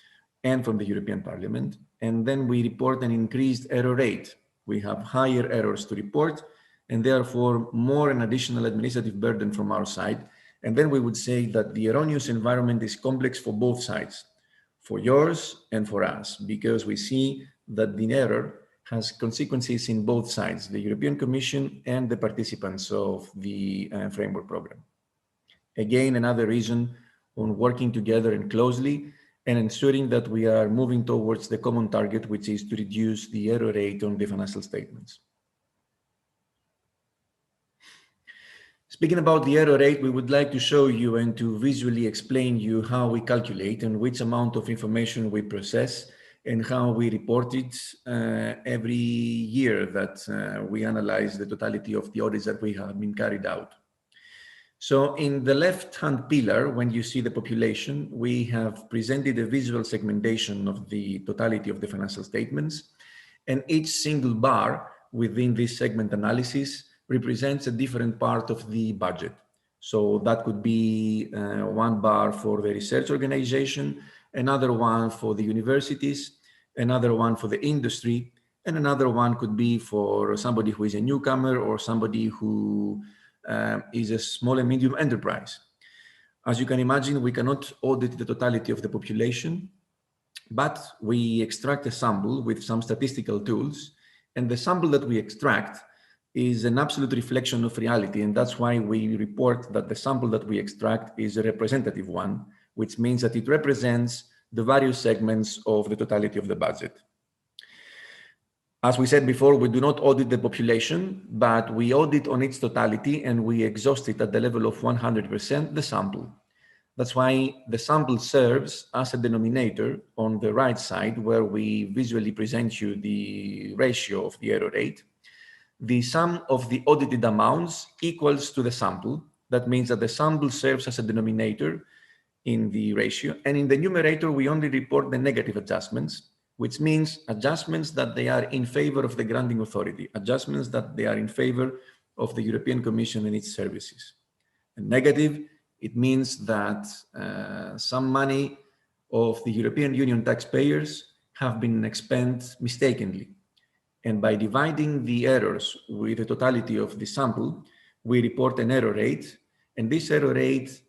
Speaker 4: and from the European Parliament. And then we report an increased error rate. We have higher errors to report, and therefore more an additional administrative burden from our side. And then we would say that the erroneous environment is complex for both sides, for yours and for us, because we see that the error has consequences in both sides, the European Commission and the participants of the framework program. Again, another reason on working together and closely and ensuring that we are moving towards the common target, which is to reduce the error rate on the financial statements. Speaking about the error rate, we would like to show you and to visually explain you how we calculate and which amount of information we process and how we report it every year that we analyze the totality of the audits that we have been carried out. So in the left-hand pillar, when you see the population, we have presented a visual segmentation of the totality of the financial statements, and each single bar within this segment analysis represents a different part of the budget. So that could be one bar for the research organization, another one for the universities, another one for the industry, and another one could be for somebody who is a newcomer or somebody who is a small and medium enterprise. As you can imagine, we cannot audit the totality of the population, but we extract a sample with some statistical tools, and the sample that we extract is an absolute reflection of reality, and that's why we report that the sample that we extract is a representative one, which means that it represents the various segments of the totality of the budget. As we said before, we do not audit the population, but we audit on its totality and we exhaust it at the level of 100% the sample. That's why the sample serves as a denominator on the right side, where we visually present you the ratio of the error rate. The sum of the audited amounts equals to the sample. That means that the sample serves as a denominator in the ratio. And in the numerator, we only report the negative adjustments, which means adjustments that they are in favor of the granting authority, adjustments that they are in favor of the European Commission and its services. And negative, it means that some money of the European Union taxpayers have been expended mistakenly. And by dividing the errors with the totality of the sample, we report an error rate. And this error rate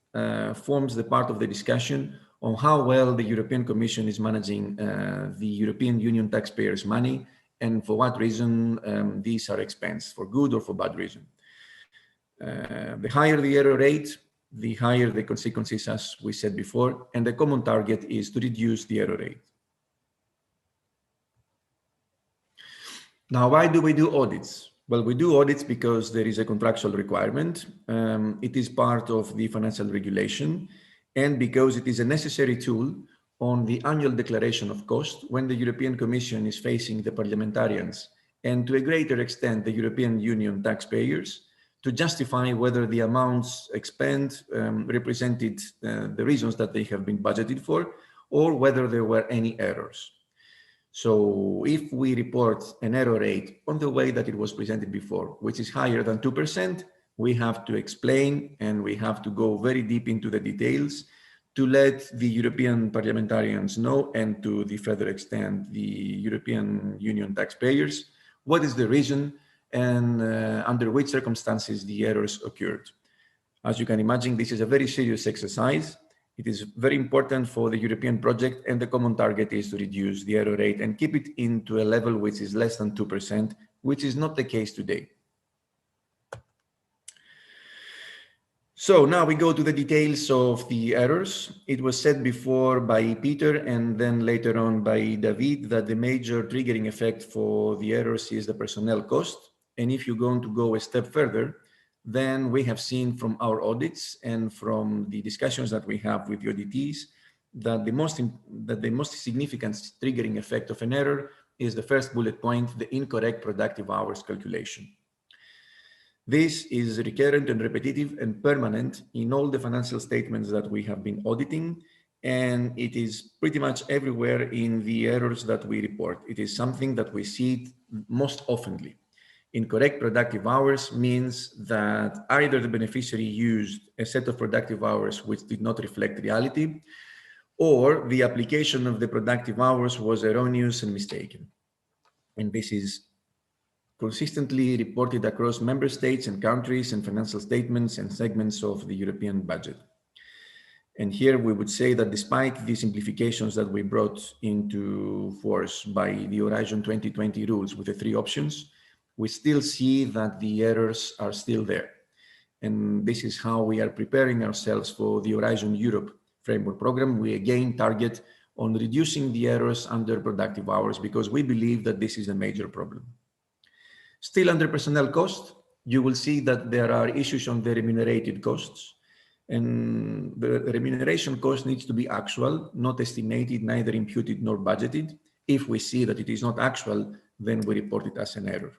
Speaker 4: forms the part of the discussion on how well the European Commission is managing the European Union taxpayers' money and for what reason these are expensed, for good or for bad reason. The higher the error rate, the higher the consequences, as we said before, and the common target is to reduce the error rate. Now, why do we do audits? Well, we do audits because there is a contractual requirement. It is part of the financial regulation, and because it is a necessary tool on the annual declaration of cost when the European Commission is facing the parliamentarians and to a greater extent the European Union taxpayers to justify whether the amounts expended represented the reasons that they have been budgeted for or whether there were any errors. So if we report an error rate on the way that it was presented before, which is higher than 2%, we have to explain and we have to go very deep into the details to let the European parliamentarians know, and to the further extent the European Union taxpayers, what is the reason and under which circumstances the errors occurred. As you can imagine, this is a very serious exercise. It is very important for the European project, and the common target is to reduce the error rate and keep it into a level which is less than 2%, which is not the case today. So now we go to the details of the errors. It was said before by Peter and then later on by David that the major triggering effect for the errors is the personnel cost. And if you're going to go a step further, then we have seen from our audits and from the discussions that we have with the auditees that the most significant triggering effect of an error is the first bullet point, the incorrect productive hours calculation. This is recurrent and repetitive and permanent in all the financial statements that we have been auditing, and it is pretty much everywhere in the errors that we report. It is something that we see most oftenly. Incorrect productive hours means that either the beneficiary used a set of productive hours which did not reflect reality, or the application of the productive hours was erroneous and mistaken. And this is consistently reported across member states and countries and financial statements and segments of the European budget. And here we would say that despite the simplifications that we brought into force by the Horizon 2020 rules with the 3 options, we still see that the errors are still there. And this is how we are preparing ourselves for the Horizon Europe framework program. We again target on reducing the errors under productive hours because we believe that this is a major problem. Still under personnel cost, you will see that there are issues on the remunerated costs, and the remuneration cost needs to be actual, not estimated, neither imputed nor budgeted. If we see that it is not actual, then we report it as an error.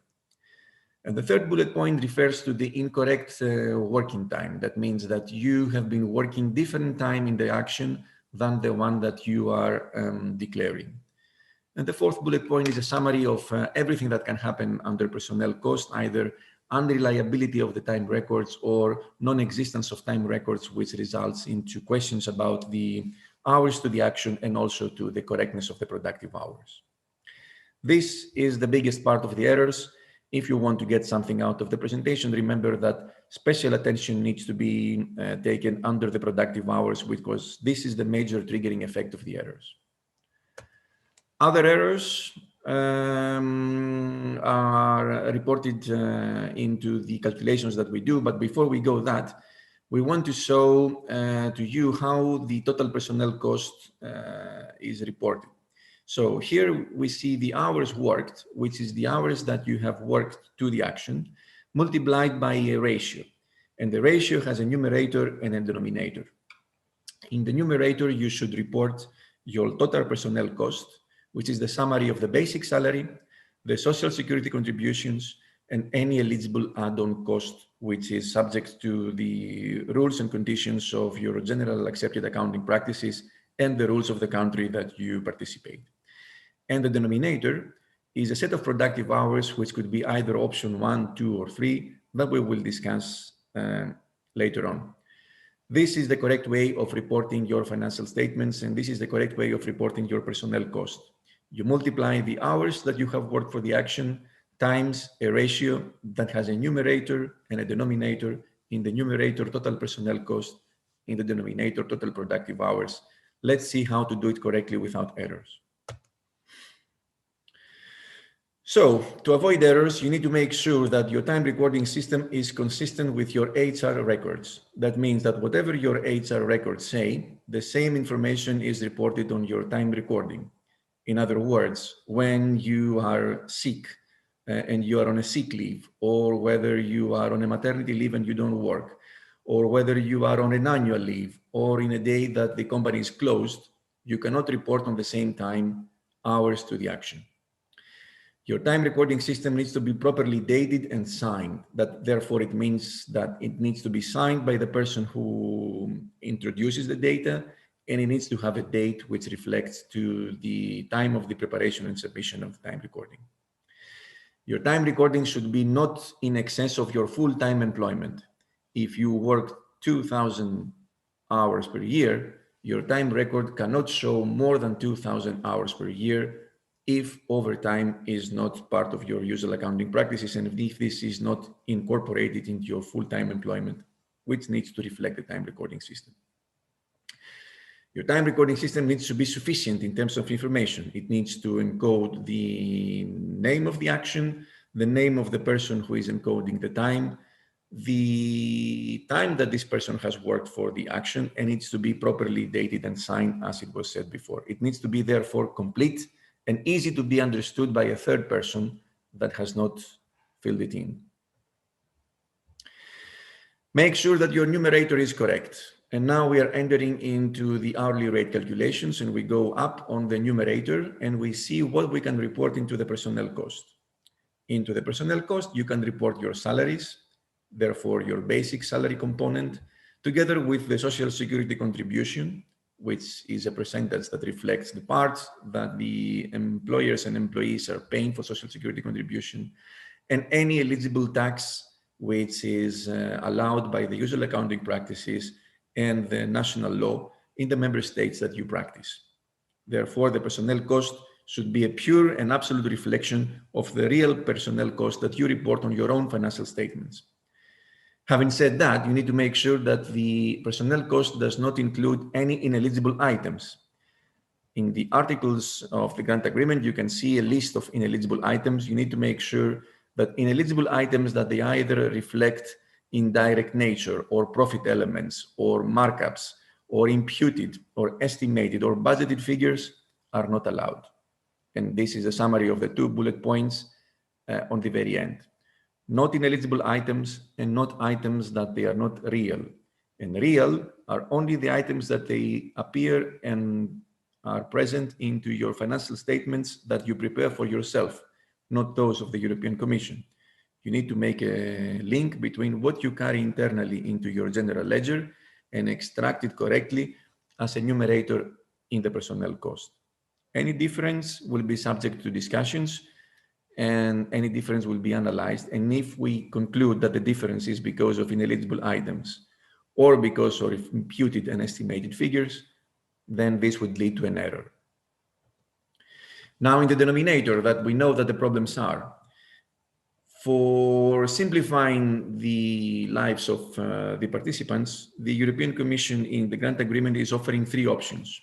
Speaker 4: And the third bullet point refers to the incorrect working time. That means that you have been working different time in the action than the one that you are declaring. And the fourth bullet point is a summary of everything that can happen under personnel cost, either unreliability of the time records or non-existence of time records, which results into questions about the hours to the action and also to the correctness of the productive hours. This is the biggest part of the errors. If you want to get something out of the presentation, remember that special attention needs to be taken under the productive hours because this is the major triggering effect of the errors. Other errors are reported into the calculations that we do, but before we go that, we want to show to you how the total personnel cost is reported. So here we see the hours worked, which is the hours that you have worked to the action, multiplied by a ratio. And the ratio has a numerator and a denominator. In the numerator, you should report your total personnel cost, which is the summary of the basic salary, the social security contributions, and any eligible add-on cost, which is subject to the rules and conditions of your general accepted accounting practices and the rules of the country that you participate. And the denominator is a set of productive hours, which could be either option 1, 2, or 3, that we will discuss later on. This is the correct way of reporting your financial statements, and this is the correct way of reporting your personnel cost. You multiply the hours that you have worked for the action times a ratio that has a numerator and a denominator. In the numerator, total personnel cost. In the denominator, total productive hours. Let's see how to do it correctly without errors. So, to avoid errors, you need to make sure that your time recording system is consistent with your HR records. That means that whatever your HR records say, the same information is reported on your time recording. In other words, when you are sick and you are on a sick leave, or whether you are on a maternity leave and you don't work, or whether you are on an annual leave, or in a day that the company is closed, you cannot report on the same time hours to the action. Your time recording system needs to be properly dated and signed. That therefore it means that it needs to be signed by the person who introduces the data and it needs to have a date which reflects to the time of the preparation and submission of the time recording. Your time recording should be not in excess of your full-time employment. If you work 2,000 hours per year, your time record cannot show more than 2,000 hours per year if overtime is not part of your usual accounting practices and if this is not incorporated into your full-time employment, which needs to reflect the time recording system. Your time recording system needs to be sufficient in terms of information. It needs to encode the name of the action, the name of the person who is encoding the time that this person has worked for the action, and needs to be properly dated and signed as it was said before. It needs to be therefore complete and easy to be understood by a third person that has not filled it in. Make sure that your numerator is correct. And now we are entering into the hourly rate calculations, and we go up on the numerator and we see what we can report into the personnel cost. Into the personnel cost, you can report your salaries, therefore your basic salary component, together with the social security contribution, which is a percentage that reflects the parts that the employers and employees are paying for social security contribution, and any eligible tax which is allowed by the usual accounting practices and the national law in the member states that you practice. Therefore, the personnel cost should be a pure and absolute reflection of the real personnel cost that you report on your own financial statements. Having said that, you need to make sure that the personnel cost does not include any ineligible items. In the articles of the grant agreement, you can see a list of ineligible items. You need to make sure that ineligible items that they either reflect indirect nature or profit elements or markups or imputed or estimated or budgeted figures are not allowed. And this is a summary of the 2 bullet points on the very end. Not ineligible items and not items that they are not real. And real are only the items that they appear and are present into your financial statements that you prepare for yourself, not those of the European Commission. You need to make a link between what you carry internally into your general ledger and extract it correctly as a numerator in the personnel cost. Any difference will be subject to discussions, and any difference will be analyzed. And if we conclude that the difference is because of ineligible items or because of imputed and estimated figures, then this would lead to an error. Now in the denominator that we know that the problems are, for simplifying the lives of the participants, the European Commission in the grant agreement is offering 3 options.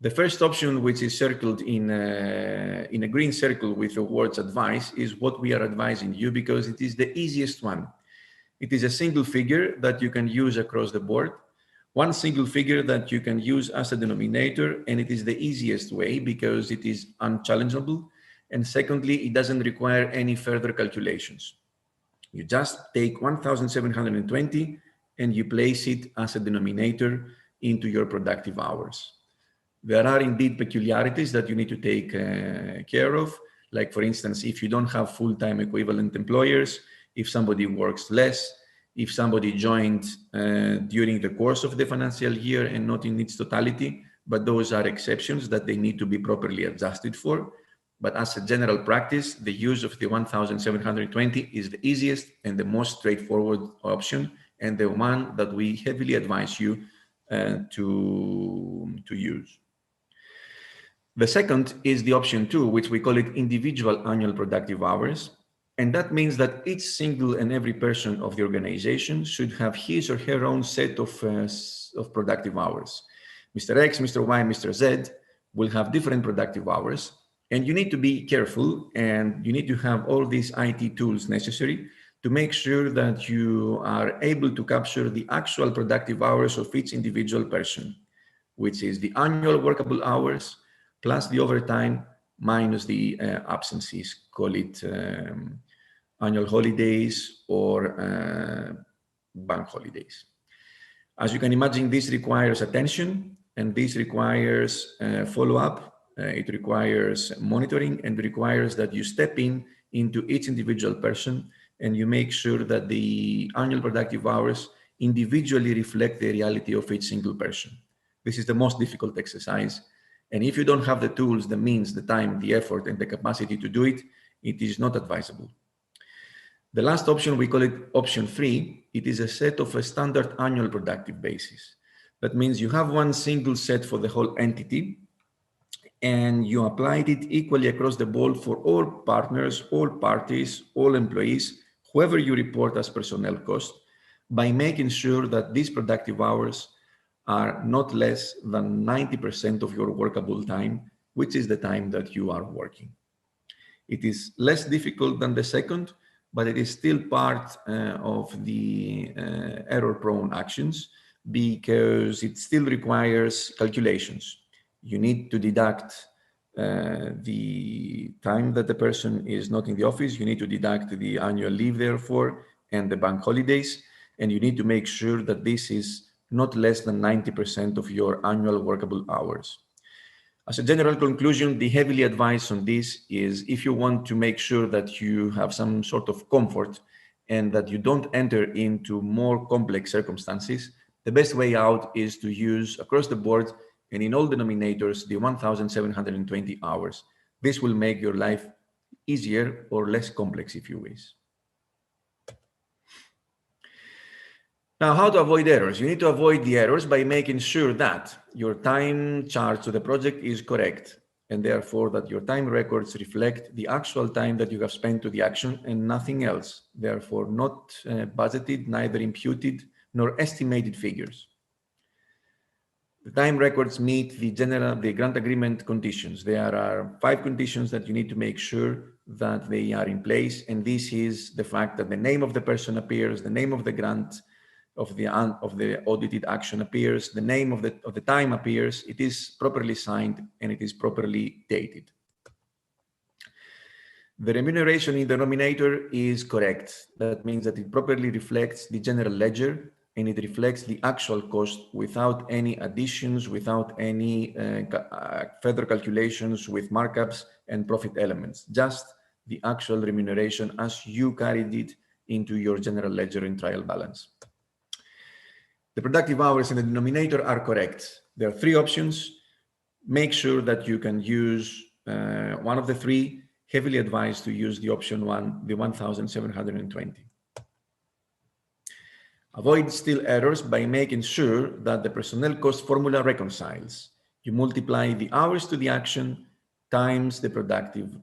Speaker 4: The first option, which is circled in a green circle with the words advice, is what we are advising you because it is the easiest one. It is a single figure that you can use across the board, one single figure that you can use as a denominator, and it is the easiest way because it is unchallengeable. And secondly, it doesn't require any further calculations. You just take 1,720 and you place it as a denominator into your productive hours. There are indeed peculiarities that you need to take care of. Like for instance, if you don't have full-time equivalent employers, if somebody works less, if somebody joined during the course of the financial year and not in its totality, but those are exceptions that they need to be properly adjusted for. But as a general practice, the use of the 1,720 is the easiest and the most straightforward option, and the one that we heavily advise you to use. The second is the option 2, which we call it individual annual productive hours. And that means that each single and every person of the organization should have his or her own set of productive hours. Mr. X, Mr. Y, Mr. Z will have different productive hours. And you need to be careful, and you need to have all these IT tools necessary to make sure that you are able to capture the actual productive hours of each individual person, which is the annual workable hours plus the overtime minus the absences, call it annual holidays or bank holidays. As you can imagine, this requires attention, and this requires follow-up. It requires monitoring, and requires that you step into each individual person and you make sure that the annual productive hours individually reflect the reality of each single person. This is the most difficult exercise. And if you don't have the tools, the means, the time, the effort, and the capacity to do it, it is not advisable. The last option, we call it option 3. It is a set of a standard annual productive basis. That means you have one single set for the whole entity, and you applied it equally across the board for all partners, all parties, all employees, whoever you report as personnel cost, by making sure that these productive hours are not less than 90% of your workable time, which is the time that you are working. It is less difficult than the second, but it is still part of the error-prone actions because it still requires calculations. You need to deduct the time that the person is not in the office. You need to deduct the annual leave, therefore, and the bank holidays. And you need to make sure that this is not less than 90% of your annual workable hours. As a general conclusion, the heavily advised on this is if you want to make sure that you have some sort of comfort and that you don't enter into more complex circumstances, the best way out is to use across the board and in all denominators the 1,720 hours. This will make your life easier or less complex if you wish. Now, how to avoid errors? You need to avoid the errors by making sure that your time charged to the project is correct, and therefore that your time records reflect the actual time that you have spent to the action and nothing else. Therefore, not budgeted, neither imputed, nor estimated figures. The time records meet the grant agreement conditions. There are 5 conditions that you need to make sure that they are in place, and this is the fact that the name of the person appears, the name of the grant of the audited action appears, the name of the time appears, it is properly signed, and it is properly dated. The remuneration in the denominator is correct. That means that it properly reflects the general ledger, and it reflects the actual cost without any additions, without any further calculations with markups and profit elements, just the actual remuneration as you carried it into your general ledger and trial balance. The productive hours in the denominator are correct. There are 3 options. Make sure that you can use one of the 3. Heavily advised to use the option 1, the 1,720. Avoid still errors by making sure that the personnel cost formula reconciles. You multiply the hours to the action times the productive,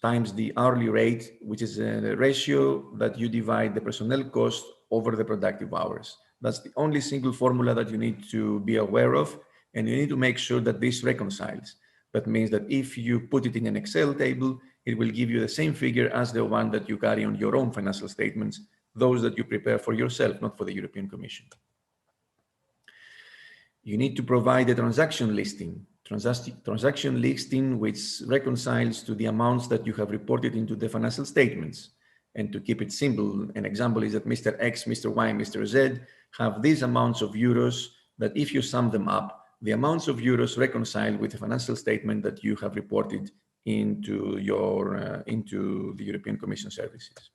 Speaker 4: times the hourly rate, which is a ratio that you divide the personnel cost over the productive hours. That's the only single formula that you need to be aware of, and you need to make sure that this reconciles. That means that if you put it in an Excel table, it will give you the same figure as the one that you carry on your own financial statements, those that you prepare for yourself, not for the European Commission. You need to provide a transaction listing, which reconciles to the amounts that you have reported into the financial statements. And to keep it simple, an example is that Mr. X, Mr. Y, Mr. Z have these amounts of euros that if you sum them up, the amounts of euros reconcile with the financial statement that you have reported into the European Commission services.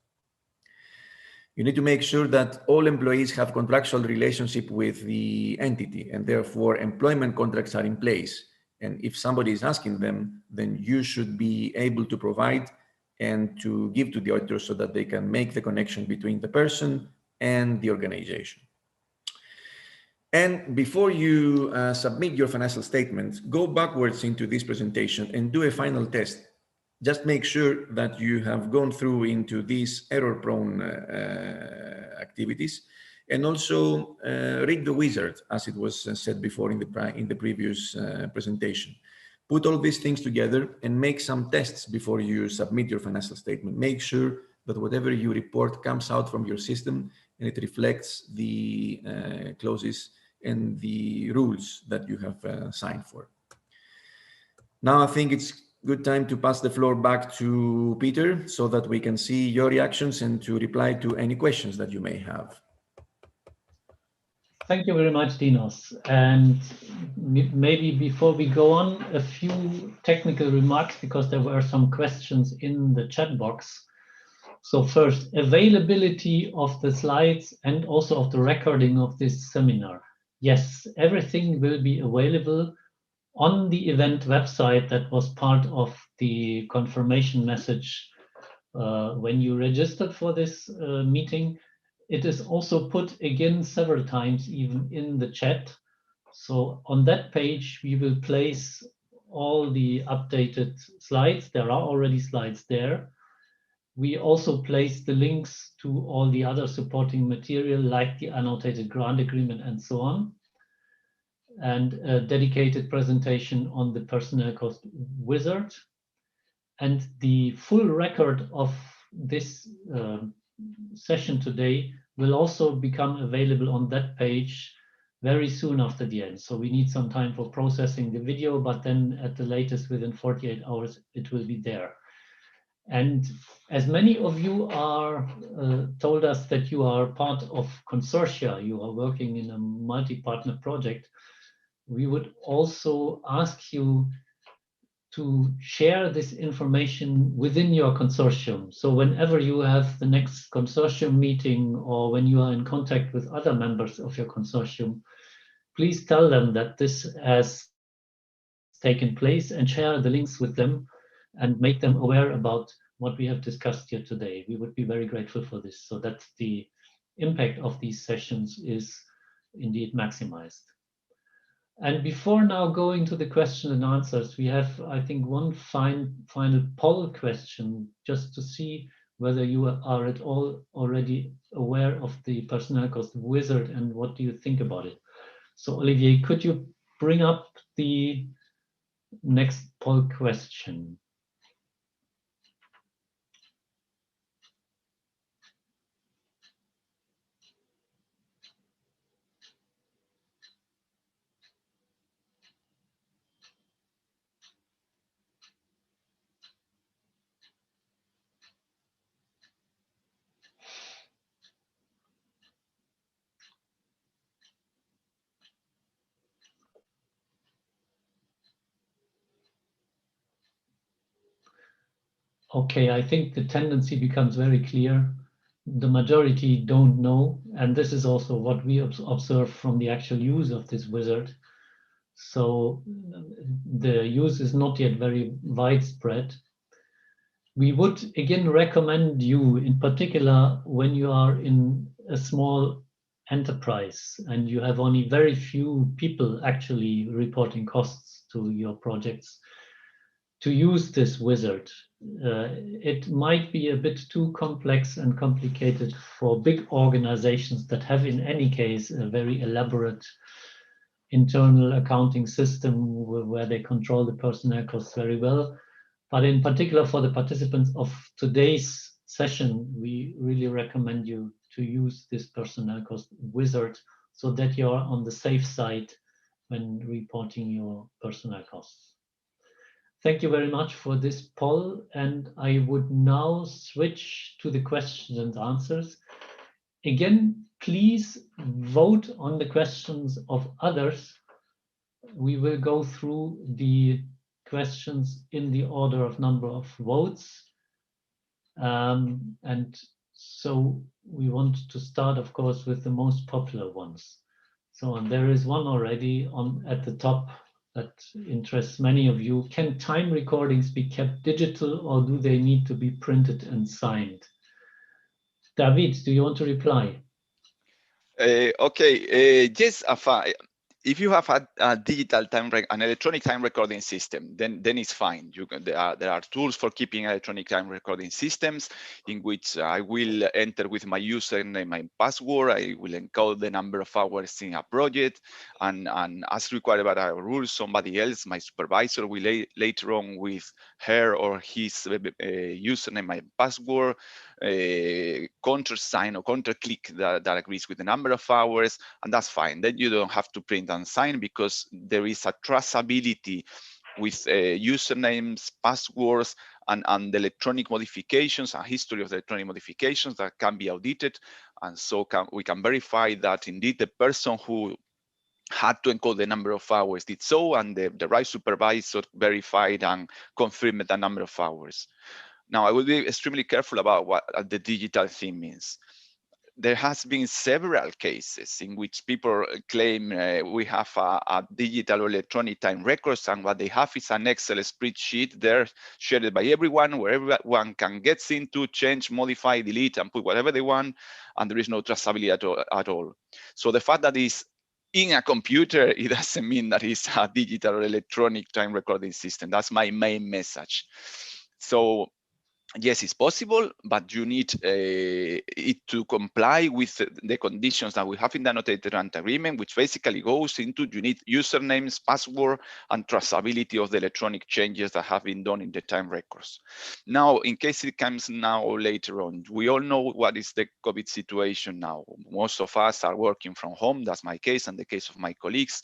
Speaker 4: You need to make sure that all employees have contractual relationship with the entity, and therefore employment contracts are in place. And if somebody is asking them, then you should be able to provide and to give to the auditor so that they can make the connection between the person and the organization. And before you submit your financial statement, go backwards into this presentation and do a final test. Just make sure that you have gone through into these error-prone activities, and also read the wizard, as it was said before in the previous presentation. Put all these things together and make some tests before you submit your financial statement. Make sure that whatever you report comes out from your system and it reflects the clauses and the rules that you have signed for. Now I think it's good time to pass the floor back to Peter so that we can see your reactions and to reply to any questions that you may have.
Speaker 1: Thank you very much, Dinos. And maybe before we go on, a few technical remarks, because there were some questions in the chat box. So first, availability of the slides and also of the recording of this seminar. yes, everything will be available on the event website that was part of the confirmation message when you registered for this meeting. It is also put again several times, even in the chat. So on that page, we will place all the updated slides. There are already slides there. We also place the links to all the other supporting material, like the annotated grant agreement and so on, and a dedicated presentation on the personnel cost wizard. And the full record of this session today will also become available on that page very soon after the end. So we need some time for processing the video, but then at the latest within 48 hours, it will be there. And as many of you are told us that you are part of consortia, you are working in a multi-partner project, we would also ask you to share this information within your consortium. So whenever you have the next consortium meeting or when you are in contact with other members of your consortium, please tell them that this has taken place and share the links with them and make them aware about what we have discussed here today. We would be very grateful for this, so that the impact of these sessions is indeed maximized. And before now going to the question and answers, we have, I think, one final poll question just to see whether you are at all already aware of the personnel cost wizard and what do you think about it. So Olivier, could you bring up the next poll question? Okay, I think the tendency becomes very clear. The majority don't know, and this is also what we observe from the actual use of this wizard. So the use is not yet very widespread. We would again recommend you, in particular, when you are in a small enterprise and you have only very few people actually reporting costs to your projects, to use this wizard. It might be a bit too complex and complicated for big organizations that have in any case a very elaborate internal accounting system where they control the personnel costs very well. But in particular for the participants of today's session, we really recommend you to use this personnel cost wizard so that you're on the safe side when reporting your personnel costs. Thank you very much for this poll, and I would now switch to the questions and answers. Again, please vote on the questions of others. We will go through the questions in the order of number of votes. And so we want to start, of course, with the most popular ones. So there is one already at the top that interests many of you. Can time recordings be kept digital or do they need to be printed and signed? David, do you want to reply?
Speaker 2: Okay, yes, Afa. If you have a digital an electronic time recording system, then it's fine. There are tools for keeping electronic time recording systems in which I will enter with my username, my password. I will encode the number of hours in a project, and as required by our rules, somebody else, my supervisor, will later on with her or his username, my password, countersign or counterclick that agrees with the number of hours, and that's fine. Then you don't have to print and sign because there is a traceability with usernames, passwords, and the electronic modifications, a history of the electronic modifications that can be audited, and so we can verify that indeed the person who had to encode the number of hours did so, and the right supervisor verified and confirmed the number of hours. Now, I will be extremely careful about what the digital thing means. there has been several cases in which people claim we have a digital or electronic time records, and what they have is an Excel spreadsheet there shared by everyone, where everyone can get into, change, modify, delete, and put whatever they want, and there is no traceability at all. So the fact that it's in a computer, it doesn't mean that it's a digital or electronic time recording system. That's my main message. So yes, it's possible, but you need it to comply with the conditions that we have in the annotated grant agreement, which basically goes into you need usernames, password, and traceability of the electronic changes that have been done in the time records. Now, in case it comes now or later on, we all know what is the COVID situation now. Most of us are working from home. That's my case and the case of my colleagues.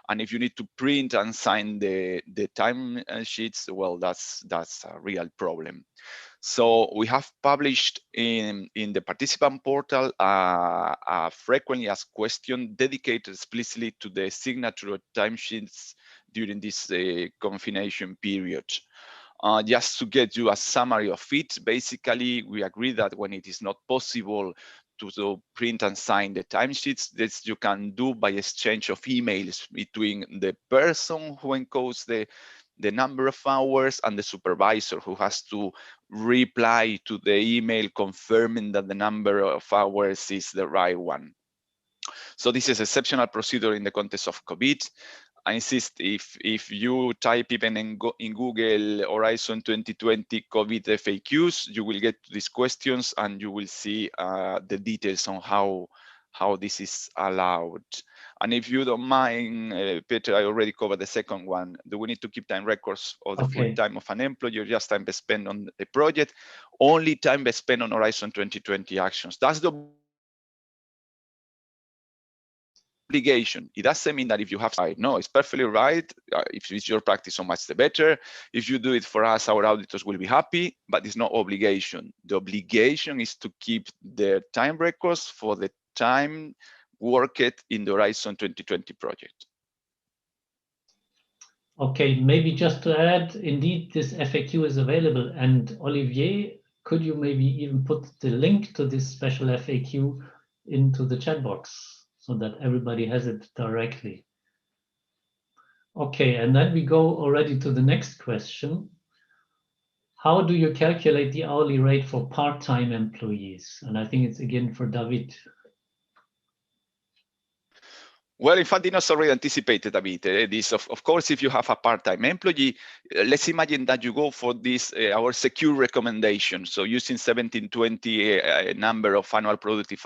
Speaker 2: And if you need to print and sign the time sheets, well, that's a real problem. So we have published in the participant portal a frequently asked question dedicated explicitly to the signature of timesheets during this confination period. Just to get you a summary of it, basically, we agree that when it is not possible to print and sign the timesheets, this you can do by exchange of emails between the person who encodes the number of hours and the supervisor who has to reply to the email confirming that the number of hours is the right one. So this is exceptional procedure in the context of COVID. I insist, if you type even in Google Horizon 2020 COVID FAQs, you will get to these questions and you will see the details on how this is allowed. And if you don't mind, Peter, I already covered the second one. Do we need to keep time records of the full time of an employee, or just time spent on the project? Only time spent on Horizon 2020 actions. That's the obligation. It doesn't mean that if you have to, no, it's perfectly right. If it's your practice, so much the better. If you do it for us, our auditors will be happy, but it's not obligation. The obligation is to keep the time records for the time worked in the Horizon 2020 project.
Speaker 1: Okay, maybe just to add, indeed, this FAQ is available. And Olivier, could you maybe even put the link to this special FAQ into the chat box so that everybody has it directly? Okay, and then we go already to the next question. How do you calculate the hourly rate for part-time employees? And I think it's again for David.
Speaker 2: Well, in fact, Dinos already anticipated a bit this. Of course, if you have a part-time employee, let's imagine that you go for this, our secure recommendation. So using 1720 number of annual productive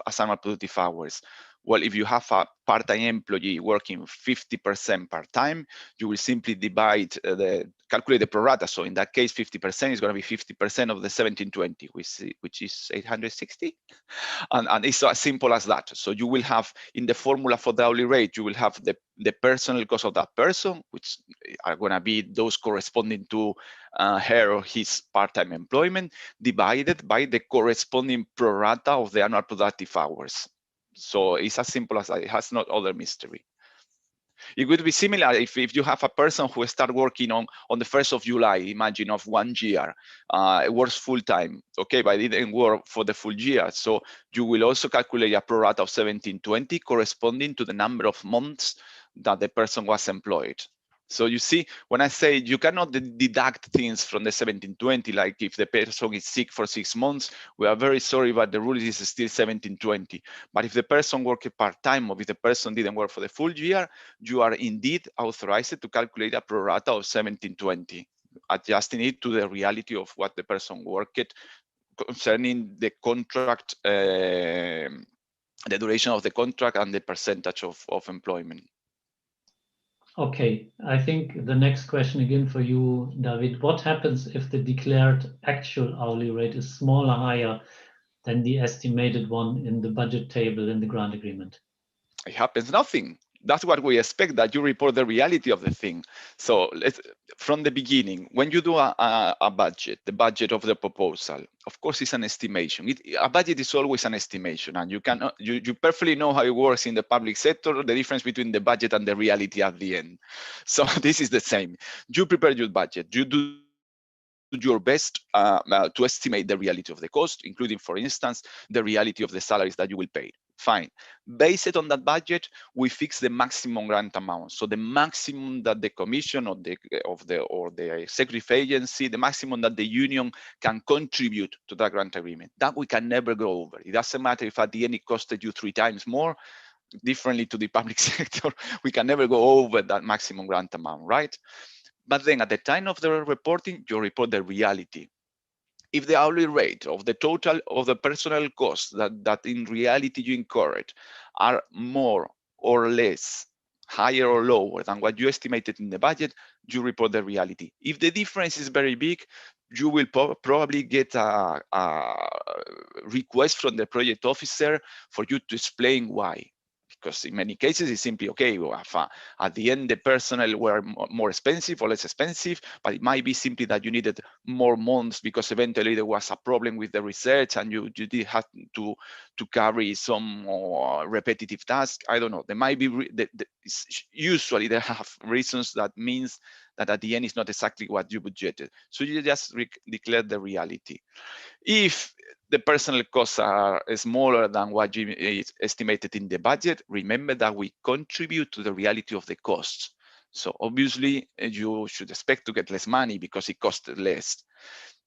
Speaker 2: hours. Well, if you have a part-time employee working 50% part-time, you will simply divide calculate the pro rata. So in that case, 50% is going to be 50% of the 1720, which is 860. And it's as simple as that. So you will have in the formula for the hourly rate, you will have the personal cost of that person, which are going to be those corresponding to her or his part-time employment, divided by the corresponding pro rata of the annual productive hours. So it's as simple as that. It has no other mystery. It would be similar if you have a person who start working on the 1st of July, imagine of 1 year, it works full time, okay, but it didn't work for the full year. So you will also calculate a pro rata of 1720 corresponding to the number of months that the person was employed. So you see, when I say you cannot deduct things from the 1720, like if the person is sick for 6 months, we are very sorry, but the rule is still 1720. But if the person worked part-time or if the person didn't work for the full year, you are indeed authorized to calculate a pro rata of 1720, adjusting it to the reality of what the person worked concerning the contract, the duration of the contract and the percentage of employment.
Speaker 1: Okay, I think the next question again for you, David. What happens if the declared actual hourly rate is smaller, higher than the estimated one in the budget table in the grant agreement?
Speaker 2: It happens nothing. That's what we expect, that you report the reality of the thing. So from the beginning, when you do a budget, the budget of the proposal, of course, it's an estimation. A budget is always an estimation, and you perfectly know how it works in the public sector, the difference between the budget and the reality at the end. So this is the same. You prepare your budget. You do your best to estimate the reality of the cost, including, for instance, the reality of the salaries that you will pay. Fine. Based on that budget, we fix the maximum grant amount. So the maximum that the commission or the executive agency, the maximum that the union can contribute to that grant agreement, that we can never go over. It doesn't matter if at the end it costed you 3 times more. Differently to the public sector, we can never go over that maximum grant amount, right? But then at the time of the reporting, you report the reality. If the hourly rate of the total of the personnel costs that in reality you incurred are more or less, higher or lower than what you estimated in the budget, you report the reality. If the difference is very big, you will probably get a request from the project officer for you to explain why. Because in many cases, it's simply, okay, well, at the end, the personnel were more expensive or less expensive, but it might be simply that you needed more months because eventually there was a problem with the research and you did have to carry some more repetitive tasks. I don't know. There might be, usually they have reasons that means that at the end, it's not exactly what you budgeted. So you just declare the reality. If the personnel costs are smaller than what you estimated in the budget, remember that we contribute to the reality of the costs. So obviously you should expect to get less money because it costed less.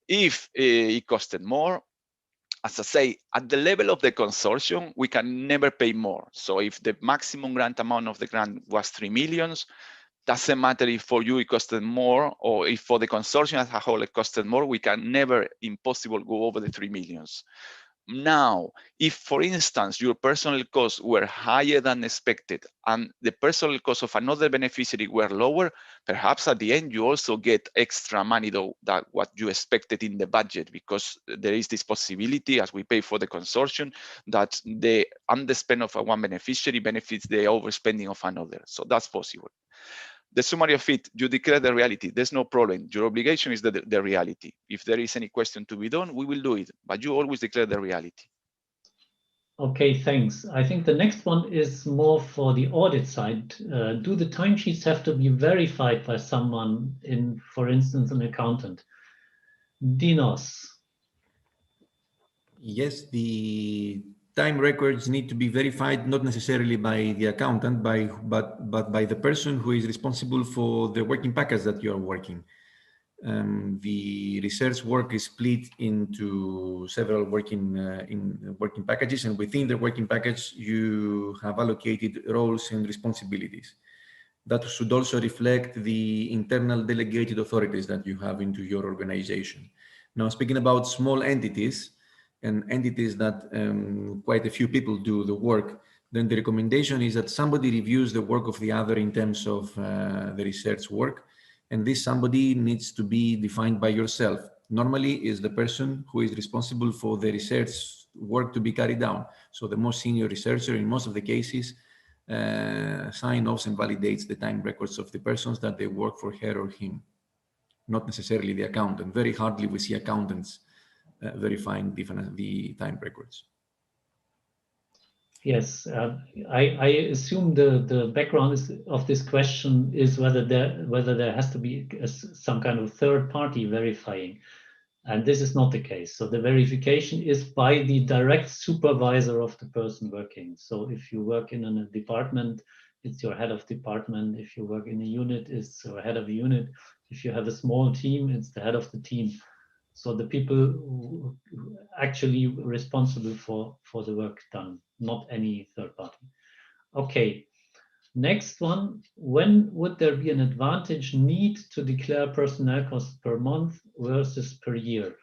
Speaker 2: If it costed more, as I say, at the level of the consortium, we can never pay more. So if the maximum grant amount of the grant was 3 million, doesn't matter if for you it costed more or if for the consortium as a whole it costed more, we can never, impossible, go over the 3 million. Now, if for instance, your personal costs were higher than expected and the personal costs of another beneficiary were lower, perhaps at the end you also get extra money though that what you expected in the budget, because there is this possibility as we pay for the consortium that the underspend of one beneficiary benefits the overspending of another. So that's possible. The summary of it, you declare the reality. There's no problem. Your obligation is the reality. If there is any question to be done, we will do it, but you always declare the reality.
Speaker 1: Okay, thanks. I think the next one is more for the audit side. Do the timesheets have to be verified by someone in, for instance, an accountant? Dinos.
Speaker 4: Yes, the time records need to be verified, not necessarily by the accountant, but by the person who is responsible for the working package that you are working. The research work is split into several working packages, and within the working package, you have allocated roles and responsibilities. That should also reflect the internal delegated authorities that you have into your organization. Now, speaking about small entities and entities that quite a few people do the work, then the recommendation is that somebody reviews the work of the other in terms of the research work. And this somebody needs to be defined by yourself. Normally is the person who is responsible for the research work to be carried out. So the most senior researcher in most of the cases sign offs and validates the time records of the persons that they work for her or him, not necessarily the accountant. Very hardly we see accountants verifying the time records.
Speaker 1: Yes, I assume the background of this question is whether there has to be some kind of third party verifying, and this is not the case. So the verification is by the direct supervisor of the person working. So if you work in a department, it's your head of department. If you work in a unit, it's your head of a unit. If you have a small team, it's the head of the team. So the people who actually responsible for the work done, not any third party. Okay, next one. When would there be an advantage need to declare personnel costs per month versus per year?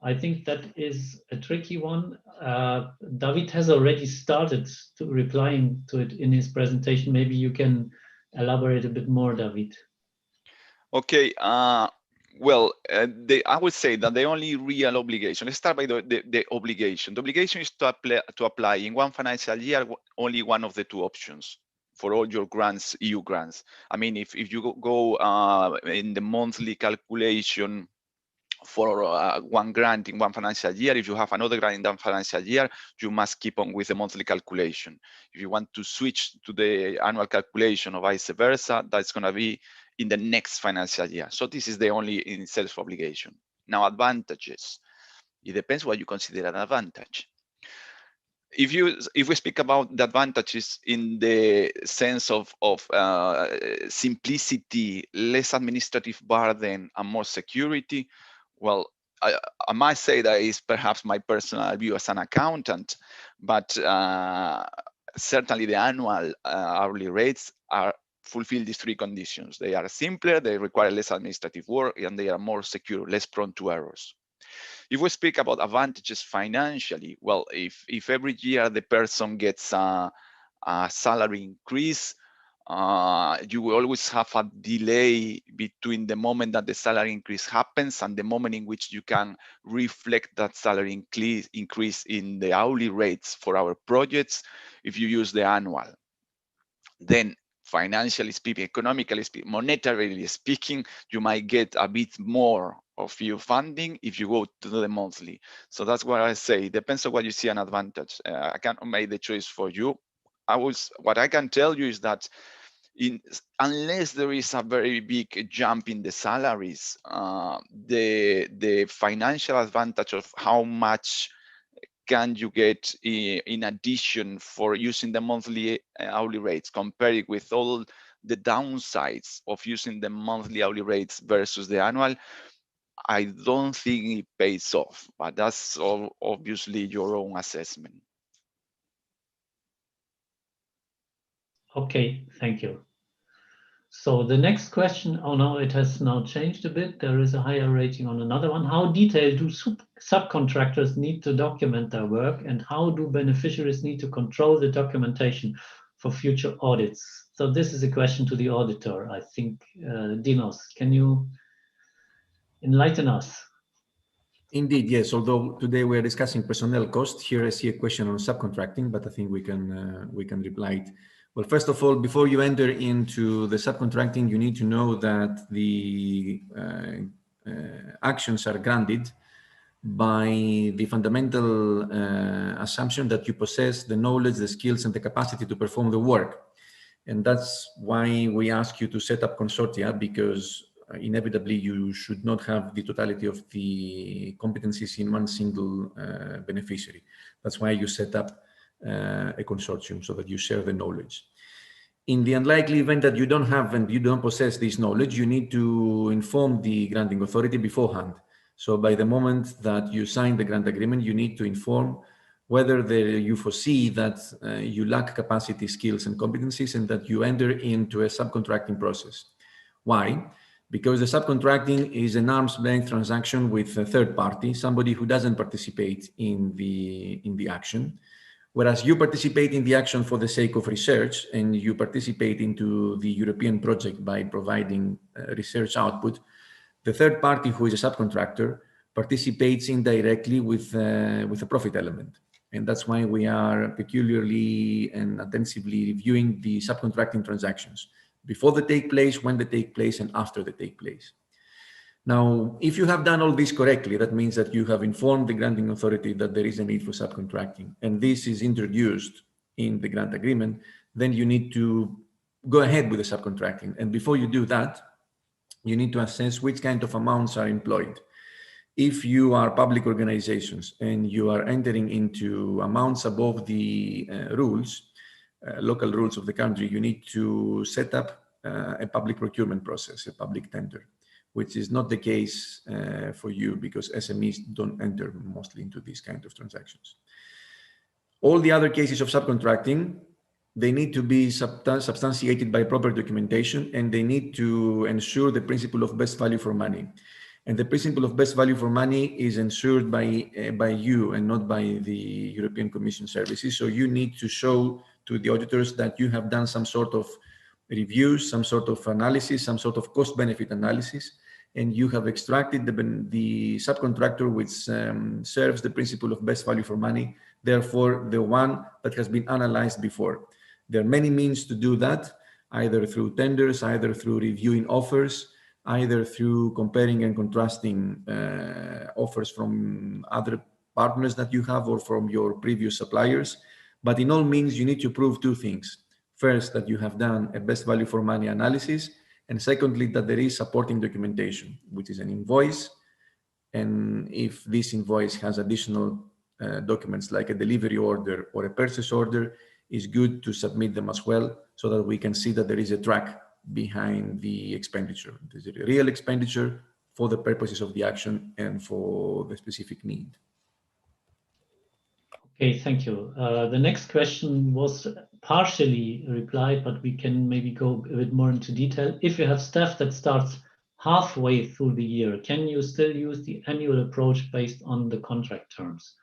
Speaker 1: I think that is a tricky one. David has already started to replying to it in his presentation. Maybe you can elaborate a bit more, David.
Speaker 2: Okay. Well, I would say that the only real obligation, let's start by the obligation. The obligation is to apply in one financial year only one of the two options for all your grants, EU grants. I mean, if you go in the monthly calculation for one grant in one financial year, if you have another grant in that financial year, you must keep on with the monthly calculation. If you want to switch to the annual calculation or vice versa, that's going to be in the next financial year. So this is the only in itself obligation. Now, advantages. It depends what you consider an advantage. If we speak about the advantages in the sense of simplicity, less administrative burden, and more security, well, I might say that is perhaps my personal view as an accountant, but certainly the annual hourly rates fulfill these three conditions. They are simpler, they require less administrative work, and they are more secure, less prone to errors. If we speak about advantages financially, well, if every year the person gets a salary increase, you will always have a delay between the moment that the salary increase happens and the moment in which you can reflect that salary increase in the hourly rates for our projects if you use the annual. Then financially speaking, economically speaking, monetarily speaking, you might get a bit more of your funding if you go to the monthly. So that's what I say. It depends on what you see an advantage. I can't make the choice for you. What I can tell you is that unless there is a very big jump in the salaries, the financial advantage of how much can you get in addition for using the monthly hourly rates, compared with all the downsides of using the monthly hourly rates versus the annual, I don't think it pays off, but that's obviously your own assessment.
Speaker 1: Okay, thank you. So the next question, oh no, it has now changed a bit. There is a higher rating on another one. How detailed do subcontractors need to document their work, and how do beneficiaries need to control the documentation for future audits? So this is a question to the auditor, I think. Dinos, can you enlighten us?
Speaker 4: Indeed, yes. Although today we are discussing personnel cost, here I see a question on subcontracting, but I think we can reply it. Well, first of all, before you enter into the subcontracting, you need to know that the actions are granted by the fundamental assumption that you possess the knowledge, the skills, and the capacity to perform the work. And that's why we ask you to set up consortia, because inevitably you should not have the totality of the competencies in one single beneficiary. That's why you set up a consortium, so that you share the knowledge. In the unlikely event that you don't have and you don't possess this knowledge, you need to inform the granting authority beforehand. So by the moment that you sign the grant agreement, you need to inform whether you foresee that you lack capacity, skills, and competencies, and that you enter into a subcontracting process. Why? Because the subcontracting is an arm's length transaction with a third party, somebody who doesn't participate in the action. Whereas you participate in the action for the sake of research, and you participate into the European project by providing research output, the third party, who is a subcontractor, participates indirectly with a profit element. And that's why we are peculiarly and intensively reviewing the subcontracting transactions before they take place, when they take place, and after they take place. Now, if you have done all this correctly, that means that you have informed the granting authority that there is a need for subcontracting, and this is introduced in the grant agreement, then you need to go ahead with the subcontracting. And before you do that, you need to assess which kind of amounts are employed. If you are public organizations and you are entering into amounts above the local rules of the country, you need to set up a public procurement process, a public tender, which is not the case for you, because SMEs don't enter mostly into these kind of transactions. All the other cases of subcontracting, they need to be substantiated by proper documentation, and they need to ensure the principle of best value for money. And the principle of best value for money is ensured by you and not by the European Commission services. So you need to show to the auditors that you have done some sort of reviews, some sort of analysis, some sort of cost-benefit analysis, and you have extracted the subcontractor which serves the principle of best value for money, therefore the one that has been analyzed before. There are many means to do that, either through tenders, either through reviewing offers, either through comparing and contrasting offers from other partners that you have or from your previous suppliers. But in all means, you need to prove two things. First, that you have done a best value for money analysis, and secondly, that there is supporting documentation, which is an invoice, And if this invoice has additional documents like a delivery order or a purchase order, it's good to submit them as well so that we can see that there is a track behind the expenditure. There's a real expenditure for the purposes of the action and for the specific need.
Speaker 1: Okay, thank you. The next question was partially replied, but we can maybe go a bit more into detail. If you have staff that starts halfway through the year, can you still use the annual approach based on the contract terms?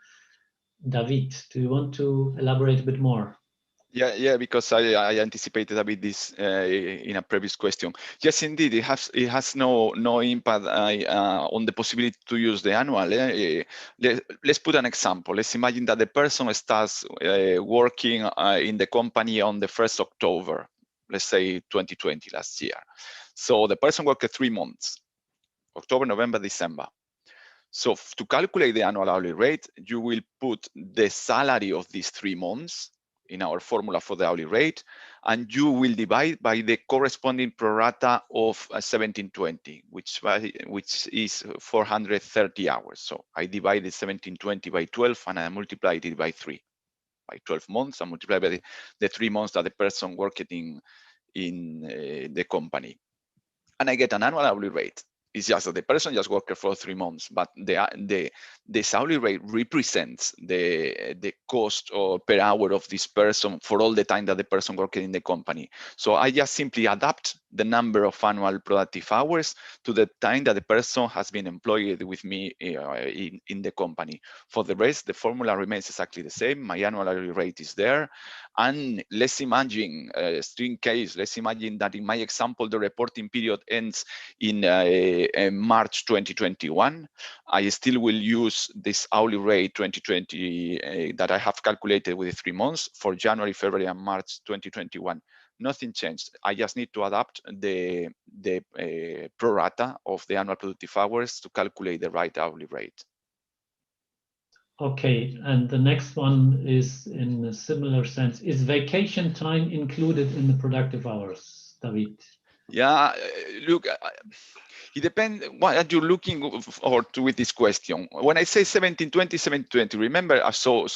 Speaker 1: David, do you want to elaborate a bit more?
Speaker 2: Yeah, because I anticipated a bit this in a previous question. Yes, indeed, it has no impact on the possibility to use the annual. Let's put an example. Let's imagine that the person starts working in the company on the 1st October, let's say 2020, last year. So the person worked 3 months, October, November, December. So to calculate the annual hourly rate, you will put the salary of these 3 months in our formula for the hourly rate, and you will divide by the corresponding pro rata of 1720, which is 430 hours. So I divided 1720 by 12 and I multiplied it by 3, by 12 months, and multiplied by the 3 months that the person worked in the company. And I get an annual hourly rate. It's just that the person just worked for 3 months, but the hourly rate represents the cost per hour of this person for all the time that the person worked in the company. So I just simply adapt the number of annual productive hours to the time that the person has been employed with me in the company. For the rest, the formula remains exactly the same. My annual hourly rate is there. And let's imagine, string case, let's imagine that in my example, the reporting period ends in March 2021. I still will use this hourly rate 2020 that I have calculated with 3 months for January, February, and March 2021. Nothing changed. I just need to adapt the pro rata of the annual productive hours to calculate the right hourly rate.
Speaker 1: Okay, and the next one is in a similar sense. Is vacation time included in the productive hours, David?
Speaker 2: Yeah, look, it depends what are you looking for with this question. When I say 1720, 1720, remember, so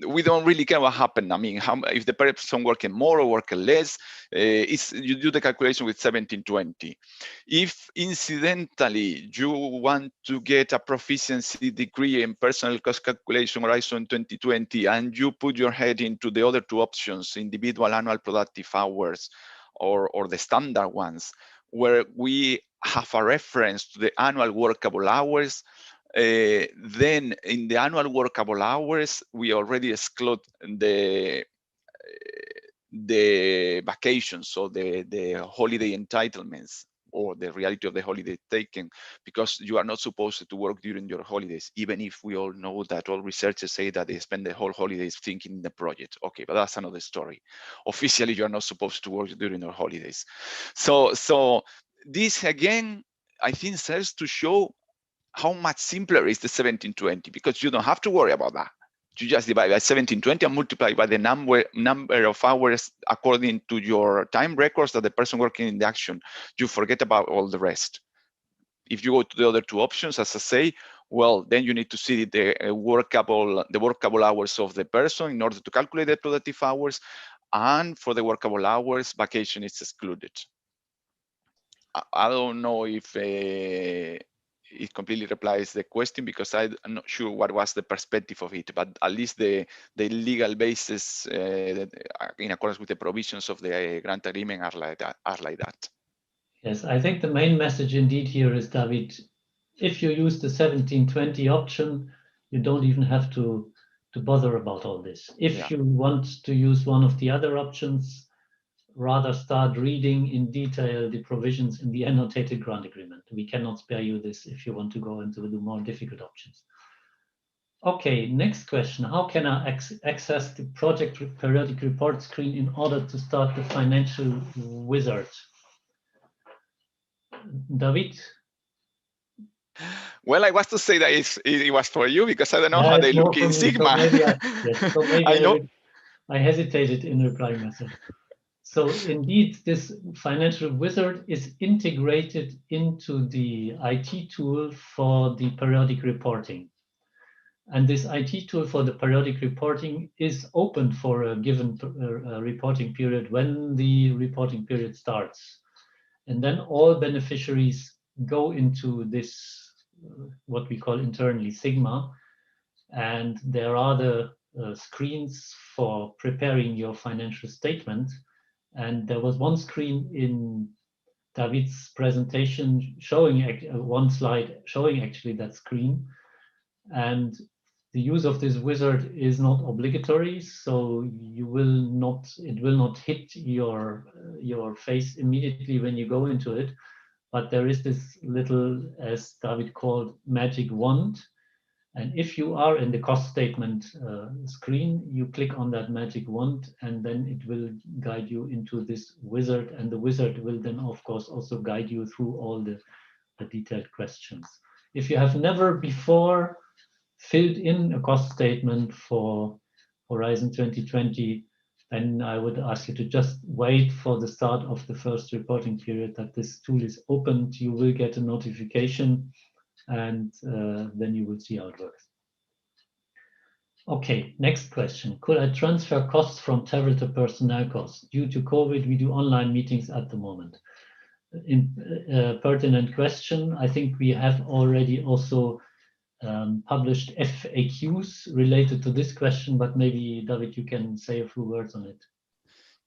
Speaker 2: we don't really care what happened. I mean, if the person working more or working less, you do the calculation with 1720. If incidentally you want to get a proficiency degree in personal cost calculation horizon 2020, and you put your head into the other 2 options, individual annual productive hours or the standard ones, where we have a reference to the annual workable hours, then in the annual workable hours, we already exclude the vacations, so the holiday entitlements, or the reality of the holiday taken, because you are not supposed to work during your holidays, even if we all know that all researchers say that they spend the whole holidays thinking in the project. Okay, but that's another story. Officially, you are not supposed to work during your holidays. So this again, I think, serves to show how much simpler is the 1720, because you don't have to worry about that. You just divide by 1720 and multiply by the number of hours according to your time records that the person working in the action. You forget about all the rest. If you go to the other 2 options, as I say, well, then you need to see the workable hours of the person in order to calculate the productive hours. And for the workable hours, vacation is excluded. I don't know if it completely replies the question, because I'm not sure what was the perspective of it, but at least the legal basis in accordance with the provisions of the grant agreement are like that.
Speaker 1: Yes, I think the main message indeed here is, David, if you use the 1720 option, you don't even have to bother about all this. If you want to use one of the other options, rather start reading in detail the provisions in the annotated grant agreement. We cannot spare you this if you want to go into the more difficult options. Okay, next question. How can I access the project periodic report screen in order to start the financial wizard? David?
Speaker 2: Well, I was to say that it was for you, because I don't know how they look in Sigma.
Speaker 1: So maybe I hesitated in replying myself. So indeed, this financial wizard is integrated into the IT tool for the periodic reporting. And this IT tool for the periodic reporting is open for a given reporting period when the reporting period starts. And then all beneficiaries go into this, what we call internally Sigma. And there are the screens for preparing your financial statement. And there was one screen in David's presentation showing one slide showing actually that screen. And the use of this wizard is not obligatory, so it will not hit your face immediately when you go into it. But there is this little, as David called, magic wand. And if you are in the cost statement screen, you click on that magic wand, and then it will guide you into this wizard. And the wizard will then, of course, also guide you through all the detailed questions. If you have never before filled in a cost statement for Horizon 2020, then I would ask you to just wait for the start of the first reporting period that this tool is opened. You will get a notification, and then you will see how it works. Okay, next question. Could I transfer costs from travel to personnel costs? Due to COVID, we do online meetings at the moment. Pertinent question. I think we have already also published FAQs related to this question, but maybe, David, you can say a few words on it.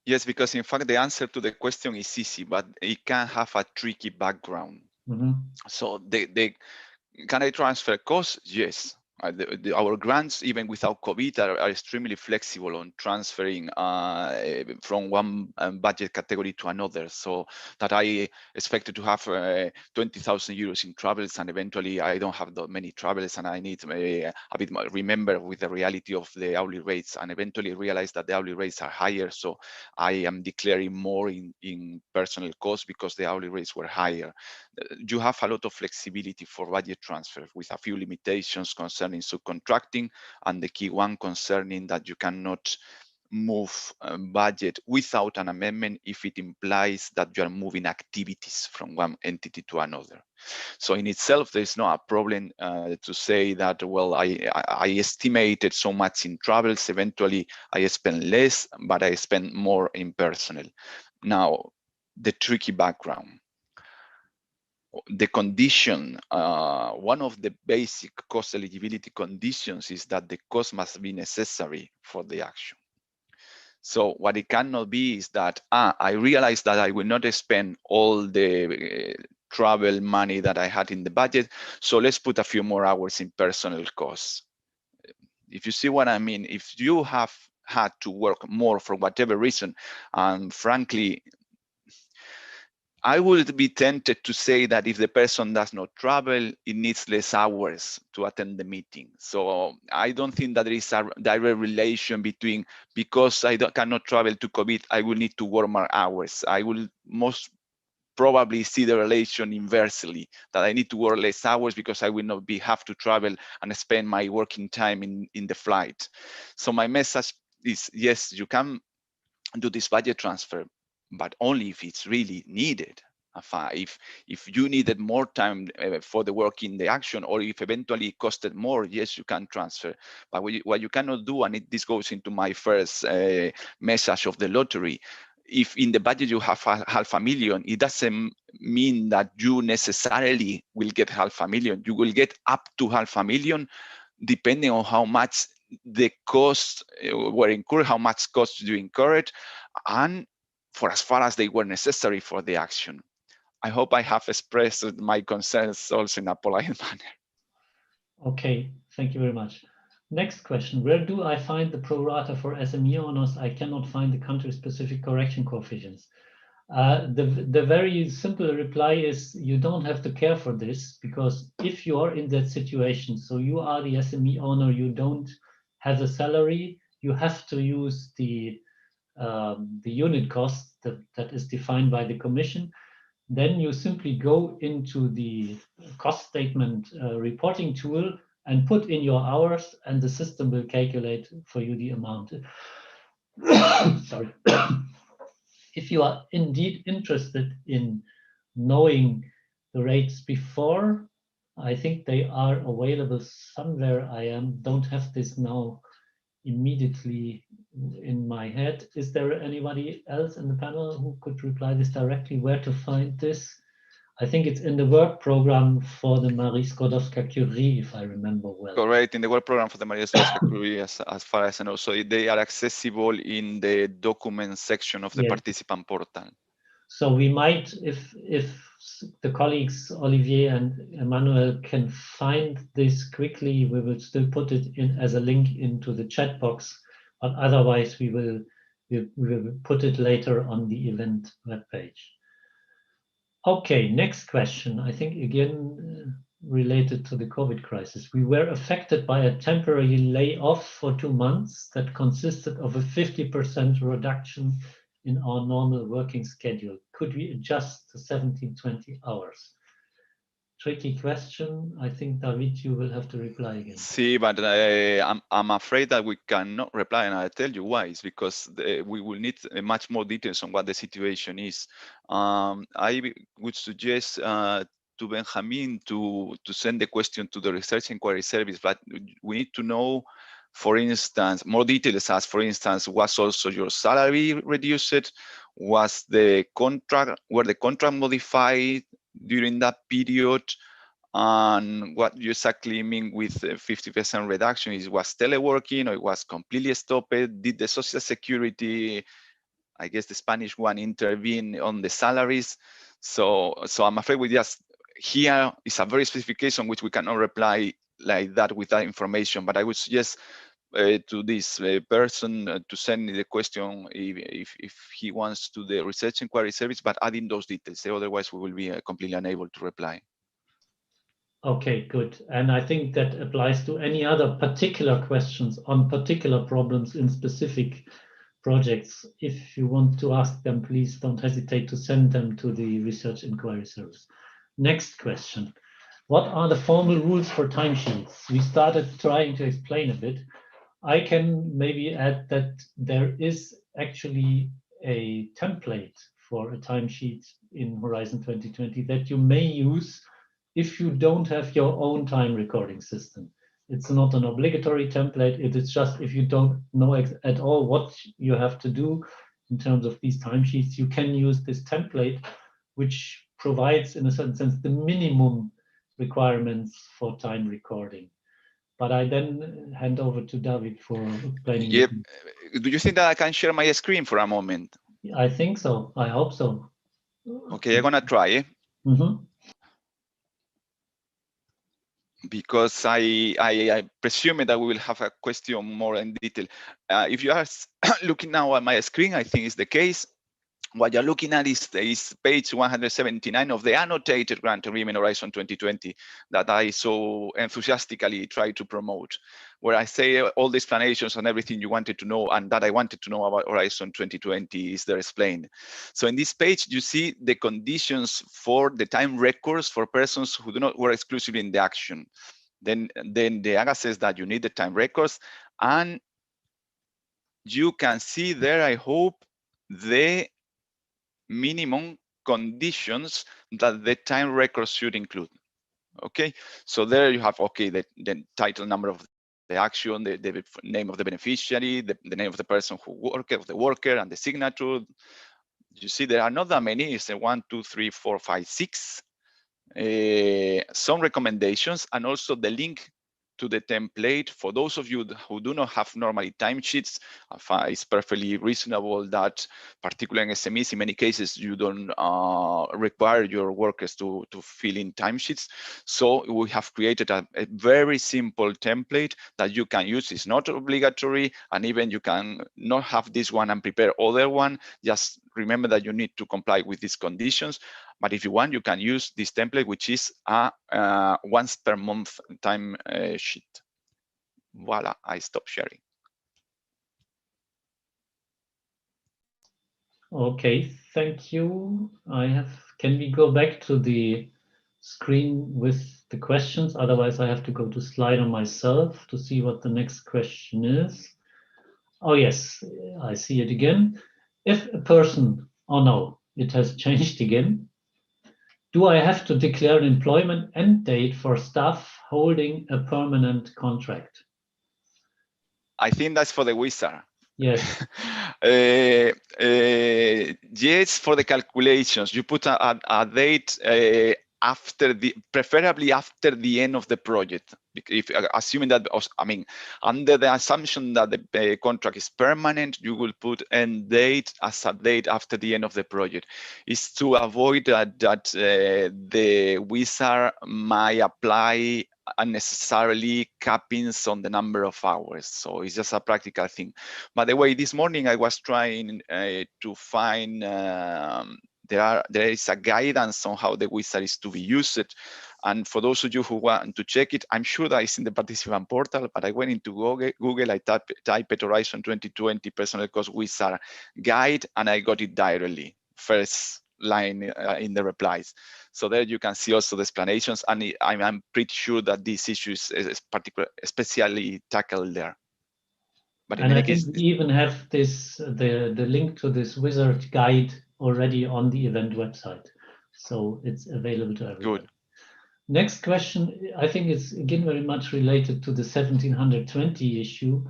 Speaker 2: Yes, because in fact, the answer to the question is easy, but it can have a tricky background.
Speaker 1: Mm-hmm.
Speaker 2: So can I transfer costs? Yes. Our grants, even without COVID, are extremely flexible on transferring from one budget category to another. So that I expected to have 20,000 euros in travels, and eventually I don't have that many travels, and I need a bit more, remember with the reality of the hourly rates, and eventually realize that the hourly rates are higher. So I am declaring more in personal costs because the hourly rates were higher. You have a lot of flexibility for budget transfer with a few limitations concerning subcontracting, and the key one concerning that you cannot move budget without an amendment if it implies that you are moving activities from one entity to another. So in itself, there's no problem to say that, well, I estimated so much in travels, eventually I spend less, but I spend more in personnel. Now, the tricky background. The condition, one of the basic cost eligibility conditions is that the cost must be necessary for the action. So what it cannot be is that, I realize that I will not spend all the travel money that I had in the budget, so let's put a few more hours in personal costs. If you see what I mean, if you have had to work more for whatever reason, and frankly, I would be tempted to say that if the person does not travel, it needs less hours to attend the meeting. So I don't think that there is a direct relation between, because I cannot travel to COVID, I will need to work more hours. I will most probably see the relation inversely, that I need to work less hours because I will not have to travel and spend my working time in the flight. So my message is, yes, you can do this budget transfer, but only if it's really needed. If you needed more time for the work in the action, or if eventually it costed more, yes, you can transfer. But what you cannot do, and this goes into my first message of the lottery, if in the budget you have 500,000, it doesn't mean that you necessarily will get 500,000. You will get up to 500,000, depending on how much the costs were incurred, how much costs you incurred, and for as far as they were necessary for the action. I hope I have expressed my concerns also in a polite manner.
Speaker 1: Okay, thank you very much. Next question, where do I find the pro rata for SME owners? I cannot find the country-specific correction coefficients. The very simple reply is you don't have to care for this, because if you are in that situation, so you are the SME owner, you don't have a salary, you have to use the unit cost that is defined by the Commission. Then you simply go into the cost statement reporting tool and put in your hours, and the system will calculate for you the amount. Sorry. if you are indeed interested in knowing the rates before, I think they are available somewhere. Don't have this now immediately in my head. Is there anybody else in the panel who could reply this directly, where to find this? I think it's in the work program for the Marie Skłodowska-Curie, if I remember well.
Speaker 2: Correct, in the work program for the Marie Skłodowska-Curie, as far as I know. So they are accessible in the documents section of the participant portal.
Speaker 1: So we might, if the colleagues Olivier and Emmanuel can find this quickly, we will still put it in as a link into the chat box. But otherwise, we will put it later on the event webpage. Okay, next question. I think again related to the COVID crisis. We were affected by a temporary layoff for 2 months that consisted of a 50% reduction in our normal working schedule. Could we adjust to 17-20 hours? Tricky question. I think, David, you will have to reply again.
Speaker 2: See, but I'm afraid that we cannot reply, and I'll tell you why. It's because we will need much more details on what the situation is. I would suggest to Benjamin to send the question to the Research Inquiry Service, but we need to know, for instance, more details as, for instance, was also your salary reduced? Was the contract, were the contract modified during that period? And what you exactly mean with 50% reduction is, was teleworking or it was completely stopped? Did the Social Security, I guess the Spanish one, intervene on the salaries? So I'm afraid we just, here is a very specific case on which we cannot reply like that with that information, but I would suggest to this person to send me the question if he wants to the Research Inquiry Service, but adding those details. Otherwise, we will be completely unable to reply.
Speaker 1: Okay, good. And I think that applies to any other particular questions on particular problems in specific projects. If you want to ask them, please don't hesitate to send them to the Research Inquiry Service. Next question. What are the formal rules for timesheets? We started trying to explain a bit. I can maybe add that there is actually a template for a timesheet in Horizon 2020 that you may use if you don't have your own time recording system. It's not an obligatory template. It is just if you don't know at all what you have to do in terms of these timesheets, you can use this template, which provides, in a certain sense, the minimum requirements for time recording. But I then hand over to David for explaining.
Speaker 2: Yep. Do you think that I can share my screen for a moment?
Speaker 1: I think so. I hope so.
Speaker 2: Okay, I'm gonna try.
Speaker 1: Mm-hmm.
Speaker 2: Because I presume that we will have a question more in detail. If you are looking now at my screen, I think it's the case. What you're looking at is page 179 of the annotated grant agreement Horizon 2020 that I so enthusiastically try to promote, where I say all the explanations and everything you wanted to know and that I wanted to know about Horizon 2020 is there explained. So in this page, you see the conditions for the time records for persons who do not work exclusively in the action. Then the AGA says that you need the time records, and you can see there, I hope, the minimum conditions that the time records should include. Okay, so there you have, okay, the title, number of the action, the name of the beneficiary, the name of the person who worked, of the worker, and the signature. You see there are not that many. It's a 1, 2, 3, 4, 5, 6. Some recommendations, and also the link to the template. For those of you who do not have normally timesheets, it's perfectly reasonable that, particularly in SMEs, in many cases, you don't require your workers to fill in timesheets. So we have created a very simple template that you can use. It's not obligatory, and even you can not have this one and prepare other one. Just remember that you need to comply with these conditions. But if you want, you can use this template, which is a once per month time sheet. Voila, I stop sharing.
Speaker 1: Okay, thank you. Can we go back to the screen with the questions? Otherwise, I have to go to Slido myself to see what the next question is. Oh yes, I see it again. If a person Oh no, it has changed again. Do I have to declare an employment end date for staff holding a permanent contract?
Speaker 2: I think that's for the wizard.
Speaker 1: Yes.
Speaker 2: Yes, for the calculations, you put a date after preferably after the end of the project. If assuming that, I mean, under the assumption that the contract is permanent, you will put end date as a date after the end of the project. It's to avoid that the wizard might apply unnecessarily cappings on the number of hours. So it's just a practical thing. By the way, this morning I was trying to find there is a guidance on how the wizard is to be used. And for those of you who want to check it, I'm sure that it's in the participant portal, but I went into Google, I typed Horizon 2020 Personal Cost Wizard Guide, and I got it directly, first line in the replies. So there you can see also the explanations, and I'm pretty sure that this issue is especially tackled there. But
Speaker 1: and I think we even have this the link to this wizard guide already on the event website, so it's available to everyone.
Speaker 2: Good.
Speaker 1: Next question, I think it's again very much related to the 1720 issue.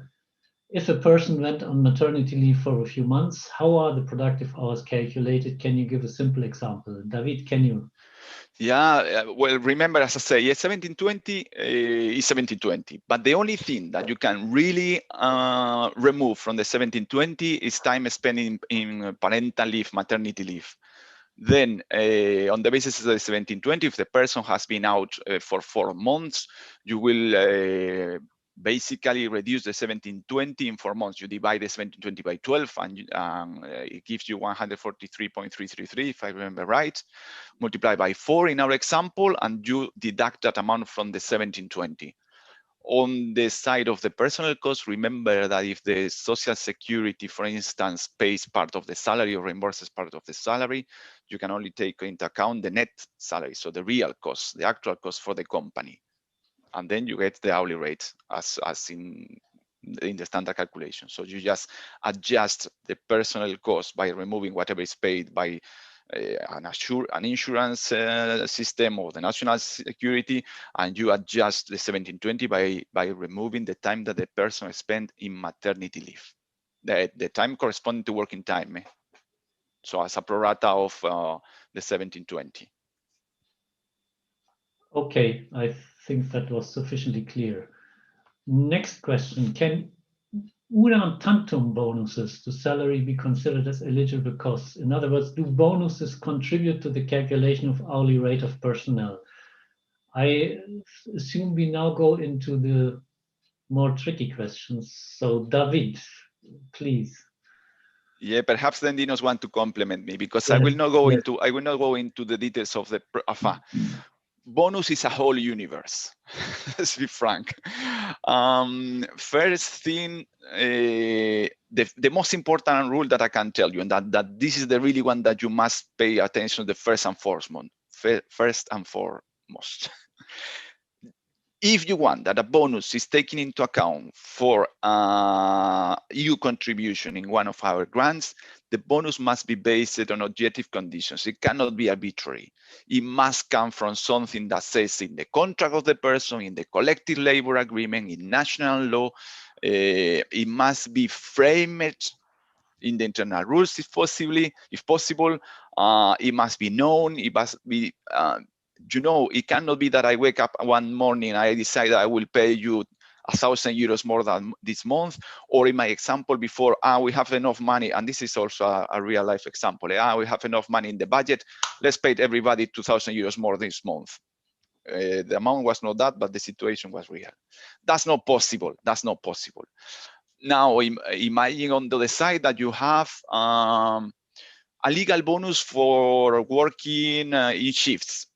Speaker 1: If a person went on maternity leave for a few months, how are the productive hours calculated? Can you give a simple example? David, can you?
Speaker 2: Yeah, well, remember, as I say, yes, 1720 is 1720. But the only thing that you can really remove from the 1720 is time spent in parental leave, maternity leave. Then, on the basis of the 1720, if the person has been out for 4 months, you will basically reduce the 1720 in 4 months. You divide the 1720 by 12, and it gives you 143.333, if I remember right. Multiply by 4 in our example, and you deduct that amount from the 1720. On the side of the personal cost, remember that if the Social Security, for instance, pays part of the salary or reimburses part of the salary, you can only take into account the net salary, so the real cost, the actual cost for the company. And then you get the hourly rate as in the standard calculation. So you just adjust the personal cost by removing whatever is paid by an insurance system or the national security, and you adjust the 1720 by removing the time that the person spent in maternity leave, the time corresponding to working time. So as a pro rata of the 1720.
Speaker 1: Okay, I think that was sufficiently clear. Next question, can una tantum bonuses to salary be considered as eligible costs? In other words, do bonuses contribute to the calculation of hourly rate of personnel? I assume we now go into the more tricky questions. So David, please.
Speaker 2: Yeah, perhaps then Dinos want to compliment me, because
Speaker 1: Yes,
Speaker 2: I will not go into the details of the bonus is a whole universe. Let's be frank. First thing, the most important rule that I can tell you, and that this is the really one that you must pay attention to, the first and foremost. If you want that a bonus is taken into account for EU contribution in one of our grants, the bonus must be based on objective conditions. It cannot be arbitrary. It must come from something that says in the contract of the person, in the collective labor agreement, in national law. It must be framed in the internal rules, if possible. It must be known. It must be, it cannot be that I wake up one morning and I decide I will pay you 1,000 euros more than this month, or in my example before, we have enough money, and this is also a real life example. We have enough money in the budget. Let's pay everybody 2,000 euros more this month. The amount was not that, but the situation was real. That's not possible. That's not possible. Now, imagine on the other side that you have a legal bonus for working in shifts.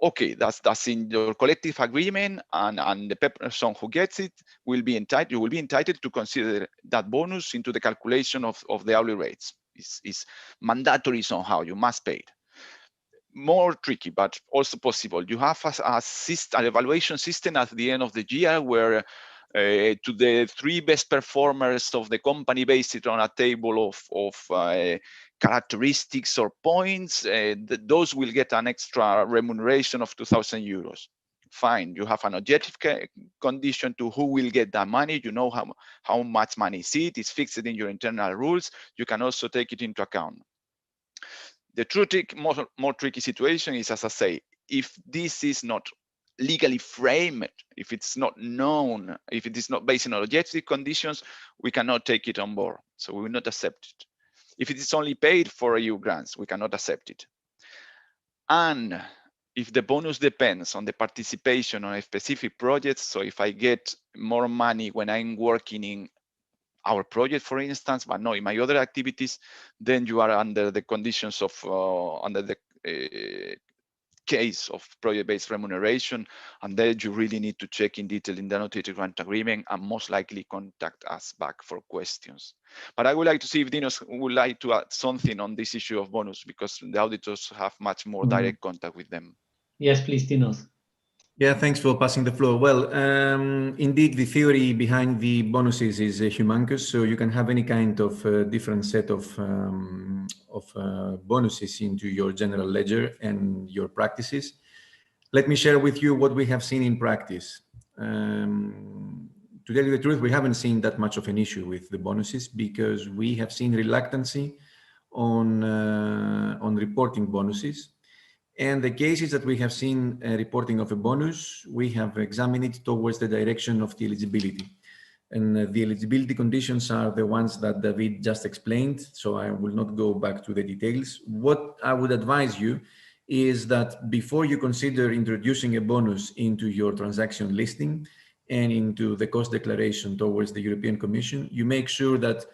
Speaker 2: Okay, that's in your collective agreement, and the person who gets it will be entitled to consider that bonus into the calculation of the hourly rates. It's mandatory somehow. You must pay it. More tricky, but also possible. You have an evaluation system at the end of the year where to the 3 best performers of the company, based on a table of characteristics or points, those will get an extra remuneration of 2,000 euros. Fine, you have an objective condition to who will get that money. You know how much money is it. It's fixed in your internal rules. You can also take it into account. The more tricky situation is, as I say, if this is not legally framed, if it's not known, if it is not based on objective conditions, we cannot take it on board. So we will not accept it. If it is only paid for EU grants, we cannot accept it. And if the bonus depends on the participation on a specific project, so if I get more money when I'm working in our project, for instance, but not in my other activities, then you are under the conditions of, under the case of project-based remuneration, and then you really need to check in detail in the annotated grant agreement and most likely contact us back for questions. But I would like to see if Dinos would like to add something on this issue of bonus, because the auditors have much more direct contact with them.
Speaker 1: Yes, please, Dinos.
Speaker 4: Yeah, thanks for passing the floor. Well, indeed, the theory behind the bonuses is humongous. So you can have any kind of different set of bonuses into your general ledger and your practices. Let me share with you what we have seen in practice. To tell you the truth, we haven't seen that much of an issue with the bonuses because we have seen reluctancy on reporting bonuses. And the cases that we have seen reporting of a bonus, we have examined it towards the direction of the eligibility. And the eligibility conditions are the ones that David just explained, so I will not go back to the details. What I would advise you is that before you consider introducing a bonus into your transaction listing and into the cost declaration towards the European Commission, you make sure that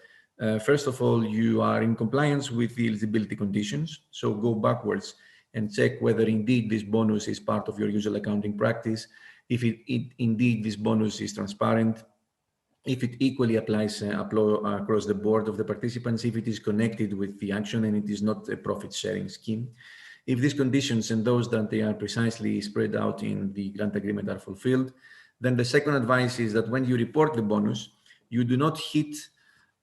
Speaker 4: first of all, you are in compliance with the eligibility conditions. So go backwards and check whether indeed this bonus is part of your usual accounting practice, if indeed this bonus is transparent, if it equally applies across the board of the participants, if it is connected with the action and it is not a profit sharing scheme. If these conditions and those that they are precisely spread out in the grant agreement are fulfilled, then the second advice is that when you report the bonus, you do not hit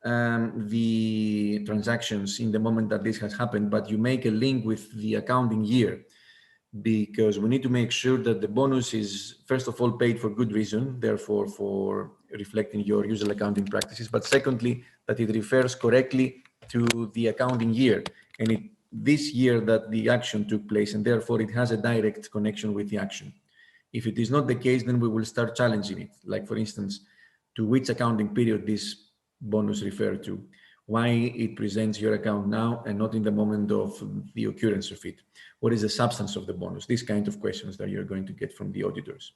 Speaker 4: the transactions in the moment that this has happened, but you make a link with the accounting year, because we need to make sure that the bonus is, first of all, paid for good reason, therefore for reflecting your usual accounting practices, but secondly, that it refers correctly to the accounting year, and this year that the action took place, and therefore it has a direct connection with the action. If it is not the case, then we will start challenging it. Like, for instance, to which accounting period this bonus refer to, why it presents your account now and not in the moment of the occurrence of it, what is the substance of the bonus, these kind of questions that you're going to get from the auditors.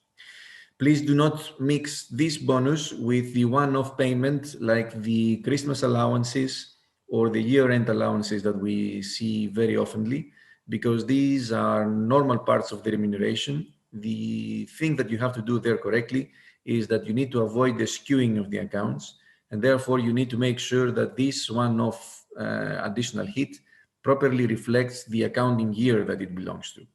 Speaker 4: Please do not mix this bonus with the one-off payment like the Christmas allowances or the year-end allowances that we see very oftenly, because these are normal parts of the remuneration. The thing that you have to do there correctly is that you need to avoid the skewing of the accounts, and therefore you need to make sure that this one-off additional hit properly reflects the accounting year that it belongs to.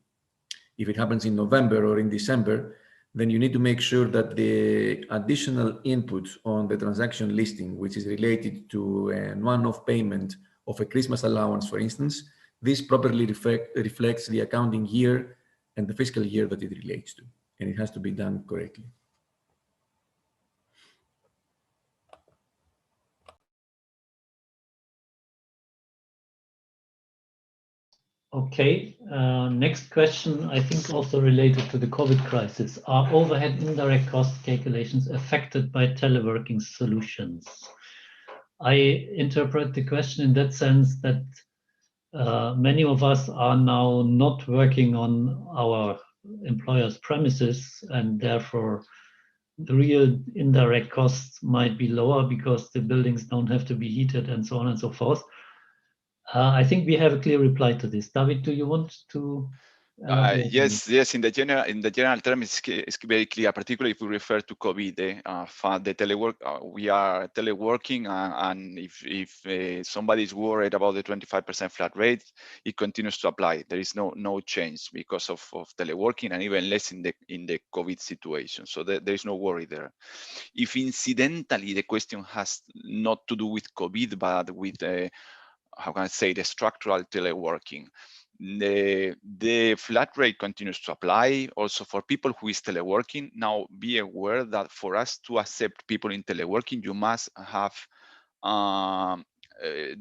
Speaker 4: If it happens in November or in December, then you need to make sure that the additional input on the transaction listing, which is related to a one-off payment of a Christmas allowance, for instance, this properly reflects the accounting year and the fiscal year that it relates to, and it has to be done correctly.
Speaker 1: Okay, next question, I think also related to the COVID crisis. Are overhead indirect cost calculations affected by teleworking solutions? I interpret the question in that sense that many of us are now not working on our employer's premises, and therefore the real indirect costs might be lower because the buildings don't have to be heated and so on and so forth. I think we have a clear reply to this. David, do you want to?
Speaker 2: Yes. In the general term, it's very clear, particularly if we refer to COVID. The telework, we are teleworking, and if somebody is worried about the 25% flat rate, it continues to apply. There is no change because of teleworking, and even less in the COVID situation. So there is no worry there. If incidentally the question has not to do with COVID, but with how can I say, the structural teleworking. The flat rate continues to apply also for people who is teleworking. Now, be aware that for us to accept people in teleworking, you must have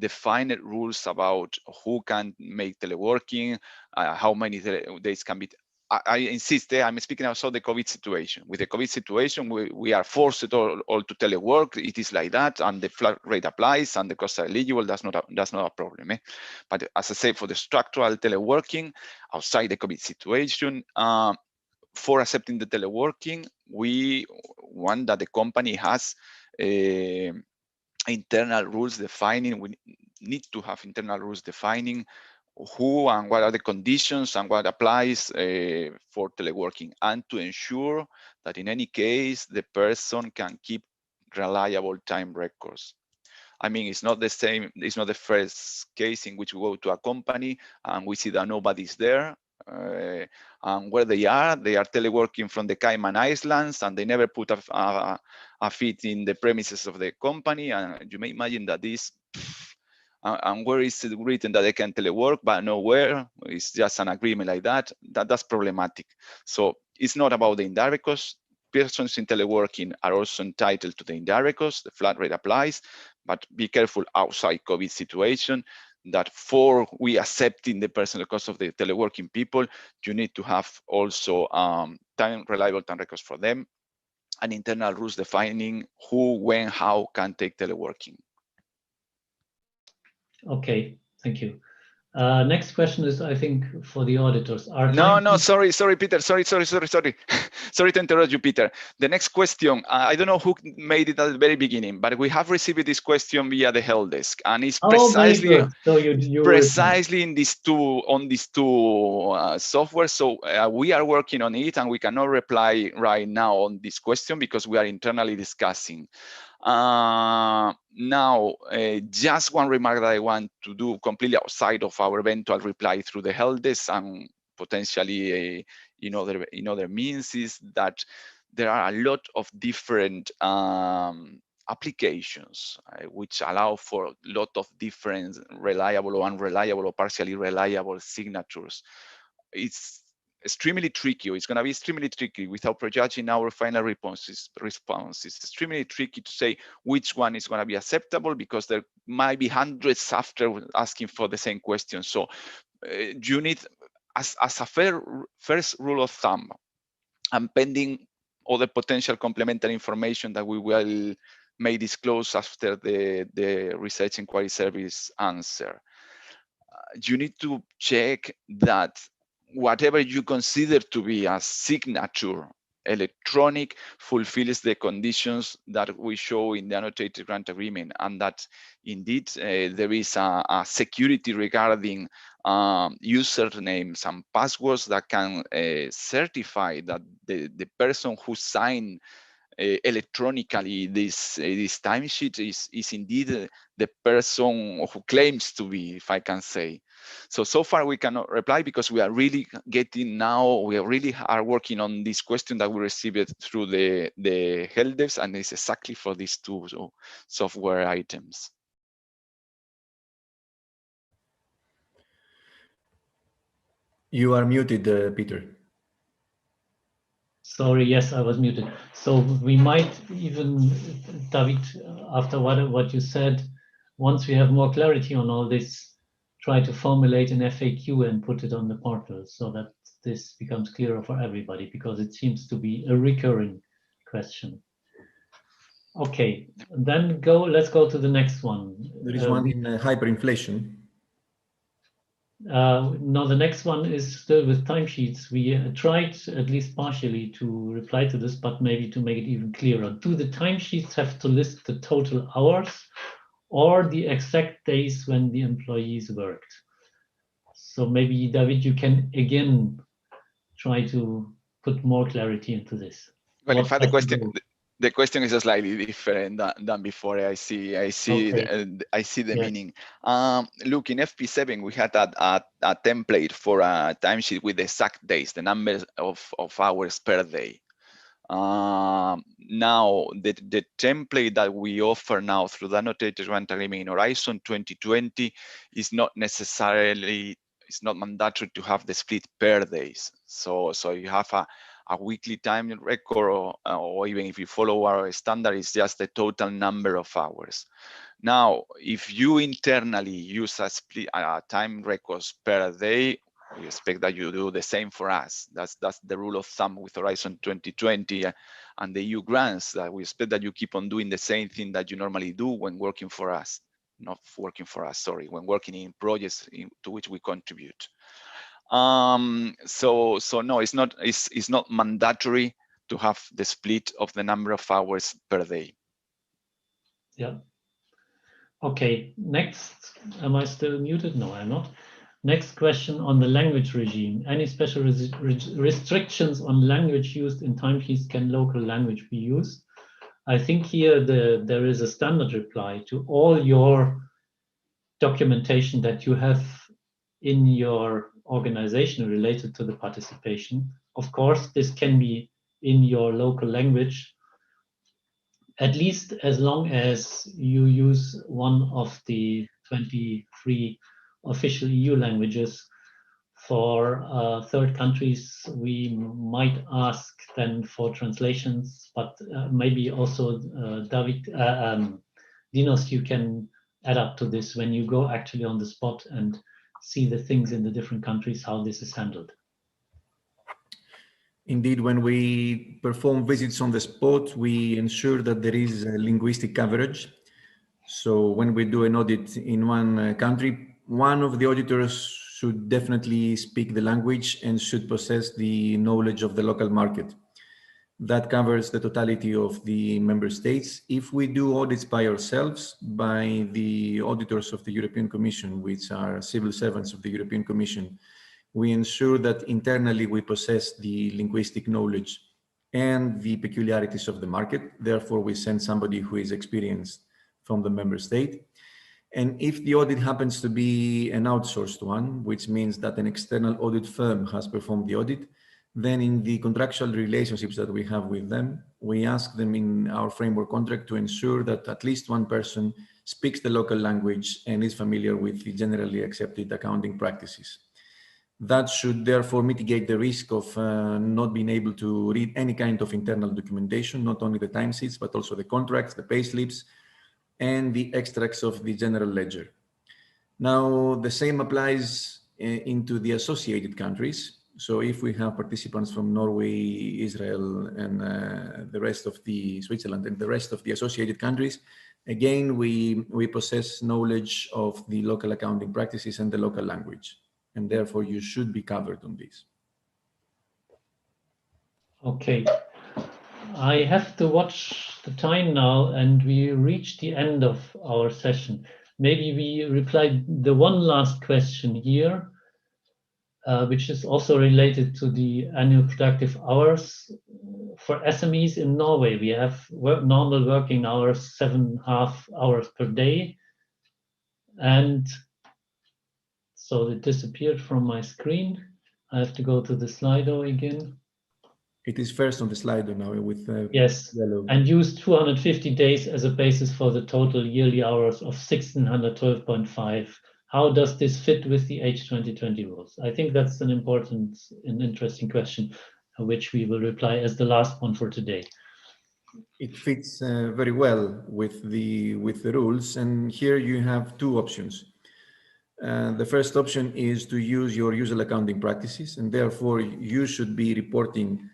Speaker 2: defined rules about who can make teleworking, how many days can be. I insist, I'm speaking also the COVID situation. With the COVID situation, we are forced all to telework. It is like that, and the flat rate applies, and the costs are eligible. That's not a problem. But as I say, for the structural teleworking outside the COVID situation, for accepting the teleworking, we want that the company has internal rules defining. We need to have internal rules defining who and what are the conditions and what applies for teleworking, and to ensure that in any case the person can keep reliable time records. I mean, it's not the same, it's not the first case in which we go to a company and we see that nobody's there, and where they are teleworking from the Cayman Islands, and they never put a feet in the premises of the company, and you may imagine that this, and where is it written that they can telework, but nowhere, it's just an agreement like that, that's problematic. So it's not about the indirect costs. Persons in teleworking are also entitled to the indirect costs. The flat rate applies, but be careful outside COVID situation that for we accepting the personal cost of the teleworking people, you need to have also reliable time records for them, and internal rules defining who, when, how can take teleworking.
Speaker 1: Okay, thank you. Next question is, I think, for the auditors.
Speaker 2: Sorry, Peter. Sorry to interrupt you, Peter. The next question, I don't know who made it at the very beginning, but we have received this question via the help desk, and it's precisely precisely in these two software. So we are working on it, and we cannot reply right now on this question because we are internally discussing. Now, just one remark that I want to do completely outside of our eventual reply through the help desk and potentially in other means is that there are a lot of different applications which allow for a lot of different reliable or unreliable or partially reliable signatures. It's extremely tricky, or it's going to be extremely tricky without prejudging our final responses. It's extremely tricky to say which one is going to be acceptable because there might be hundreds after asking for the same question. So you need, as a first rule of thumb, and pending other potential complementary information that we may disclose after the research inquiry service answer, you need to check that whatever you consider to be a signature electronic fulfills the conditions that we show in the annotated grant agreement, and that indeed there is a security regarding usernames and passwords that can certify that the person who signed electronically this timesheet is indeed the person who claims to be, if I can say. So far we cannot reply because we are really working on this question that we received through the help desk, and it's exactly for these two software items.
Speaker 4: You are muted, Peter.
Speaker 1: Sorry, yes, I was muted. So we might even, David, after what you said, once we have more clarity on all this, try to formulate an FAQ and put it on the portal so that this becomes clearer for everybody, because it seems to be a recurring question. Okay, then let's go to the next one.
Speaker 4: There is one in hyperinflation.
Speaker 1: No, the next one is still with timesheets. We tried at least partially to reply to this, but maybe to make it even clearer. Do the timesheets have to list the total hours or the exact days when the employees worked? So maybe, David, you can again try to put more clarity into this.
Speaker 2: Well, in fact, the question is slightly different than before. I see the meaning. Look, in FP7 we had a template for a timesheet with the exact days, the number of hours per day. Now, the template that we offer now through the annotated grant agreement in Horizon 2020 is not necessarily, it's not mandatory to have the split per days. So you have a weekly time record, or even if you follow our standard, it's just the total number of hours. Now, if you internally use a split time records per day, we expect that you do the same for us. That's the rule of thumb with Horizon 2020 and the EU grants, that we expect that you keep on doing the same thing that you normally do when working for us. Not working for us, sorry, when working in projects to which we contribute. So no, it's not mandatory to have the split of the number of hours per day.
Speaker 1: Yeah. Okay, next, am I still muted? No, I'm not. Next question on the language regime. Any special restrictions on language used in timesheets? Can local language be used? I think here there is a standard reply to all your documentation that you have in your organization related to the participation. Of course, this can be in your local language, at least as long as you use one of the 23 official EU languages. For third countries, we might ask then for translations, but maybe also David, Dinos, you can add up to this when you go actually on the spot and see the things in the different countries, how this is handled.
Speaker 4: Indeed, when we perform visits on the spot, we ensure that there is linguistic coverage. So when we do an audit in one country, one of the auditors should definitely speak the language and should possess the knowledge of the local market. That covers the totality of the member states. If we do audits by ourselves, by the auditors of the European Commission, which are civil servants of the European Commission, we ensure that internally we possess the linguistic knowledge and the peculiarities of the market. Therefore, we send somebody who is experienced from the member state. And if the audit happens to be an outsourced one, which means that an external audit firm has performed the audit, then in the contractual relationships that we have with them, we ask them in our framework contract to ensure that at least one person speaks the local language and is familiar with the generally accepted accounting practices. That should therefore mitigate the risk of not being able to read any kind of internal documentation, not only the timesheets, but also the contracts, the payslips, and the extracts of the general ledger. Now, the same applies into the associated countries. So if we have participants from Norway, Israel, and the rest of the Switzerland and the rest of the associated countries, again, we possess knowledge of the local accounting practices and the local language. And therefore you should be covered on this. Okay.
Speaker 1: I have to watch the time now, and we reached the end of our session. Maybe we reply the one last question here, which is also related to the annual productive hours. For SMEs in Norway, we have normal working hours, 7.5 hours per day. And so it disappeared from my screen. I have to go to the Slido again.
Speaker 4: It is first on the Slido now with
Speaker 1: yes, yellow. And use 250 days as a basis for the total yearly hours of 1,612.5. How does this fit with the H2020 rules? I think that's an important and interesting question, which we will reply as the last one for today.
Speaker 4: It fits very well with the rules, and here you have two options. The first option is to use your usual accounting practices, and therefore you should be reporting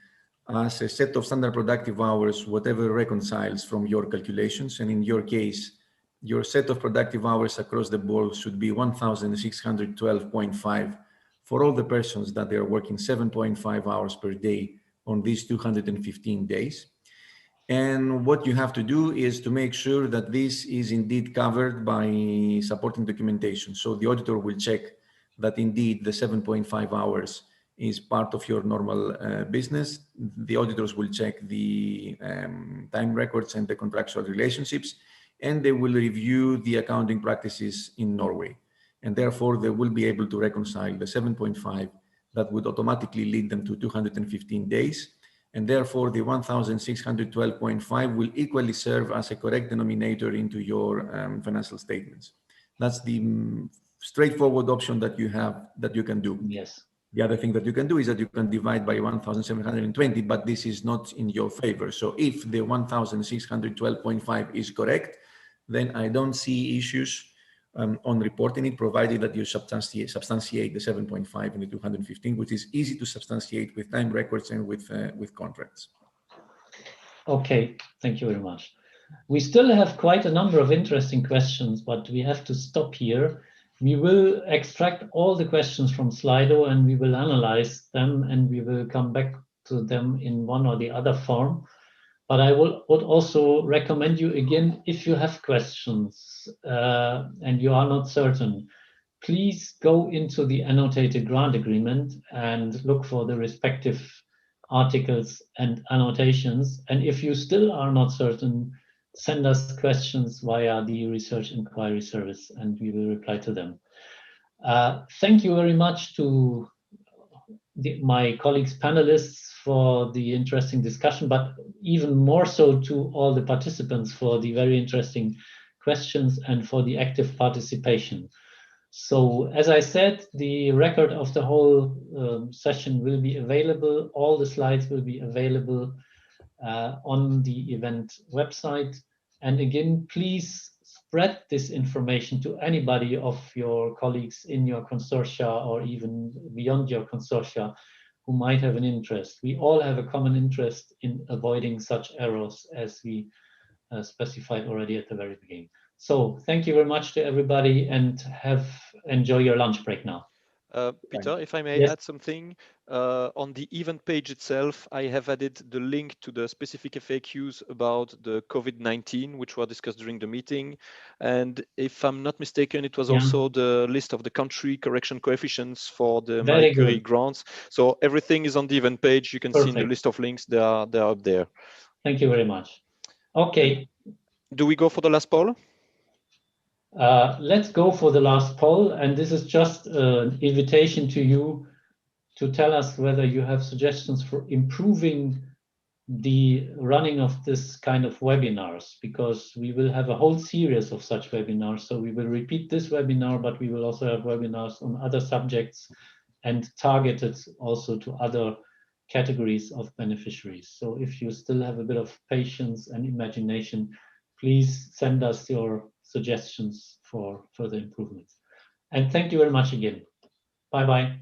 Speaker 4: as a set of standard productive hours, whatever reconciles from your calculations. And in your case, your set of productive hours across the board should be 1,612.5 for all the persons that they are working 7.5 hours per day on these 215 days. And what you have to do is to make sure that this is indeed covered by supporting documentation. So the auditor will check that indeed the 7.5 hours is part of your normal business. The auditors will check the time records and the contractual relationships, and they will review the accounting practices in Norway. And therefore, they will be able to reconcile the 7.5 that would automatically lead them to 215 days And therefore, the 1,612.5 will equally serve as a correct denominator into your financial statements. That's the straightforward option that you have, that you can do.
Speaker 1: Yes.
Speaker 4: The other thing that you can do is that you can divide by 1,720, but this is not in your favor. So if the 1,612.5 is correct, then I don't see issues on reporting it, provided that you substantiate the 7.5 and the 215, which is easy to substantiate with time records and with contracts.
Speaker 1: Okay, thank you very much. We still have quite a number of interesting questions, but we have to stop here. We will extract all the questions from Slido and we will analyze them and we will come back to them in one or the other form. But I would also recommend you again, if you have questions and you are not certain, please go into the annotated grant agreement and look for the respective articles and annotations. And if you still are not certain, send us questions via the Research Inquiry Service and we will reply to them. Thank you very much to my colleagues panelists for the interesting discussion, but even more so to all the participants for the very interesting questions and for the active participation. So as I said, the record of the whole session will be available. All the slides will be available on the event website. And again, please spread this information to anybody of your colleagues in your consortia or even beyond your consortia who might have an interest. We all have a common interest in avoiding such errors as we specified already at the very beginning. So thank you very much to everybody and enjoy your lunch break now.
Speaker 3: Peter, if I may add something, on the event page itself, I have added the link to the specific FAQs about the COVID-19, which were discussed during the meeting. And if I'm not mistaken, it was also the list of the country correction coefficients for the Marie Curie grants. So everything is on the event page. You can see in the list of links, they are up there.
Speaker 1: Thank you very much. Okay.
Speaker 3: Do we go for the last poll?
Speaker 1: Let's go for the last poll, and this is just an invitation to you to tell us whether you have suggestions for improving the running of this kind of webinars, because we will have a whole series of such webinars. So we will repeat this webinar, but we will also have webinars on other subjects and targeted also to other categories of beneficiaries. So if you still have a bit of patience and imagination, please send us your suggestions for further improvements. And thank you very much again. Bye-bye.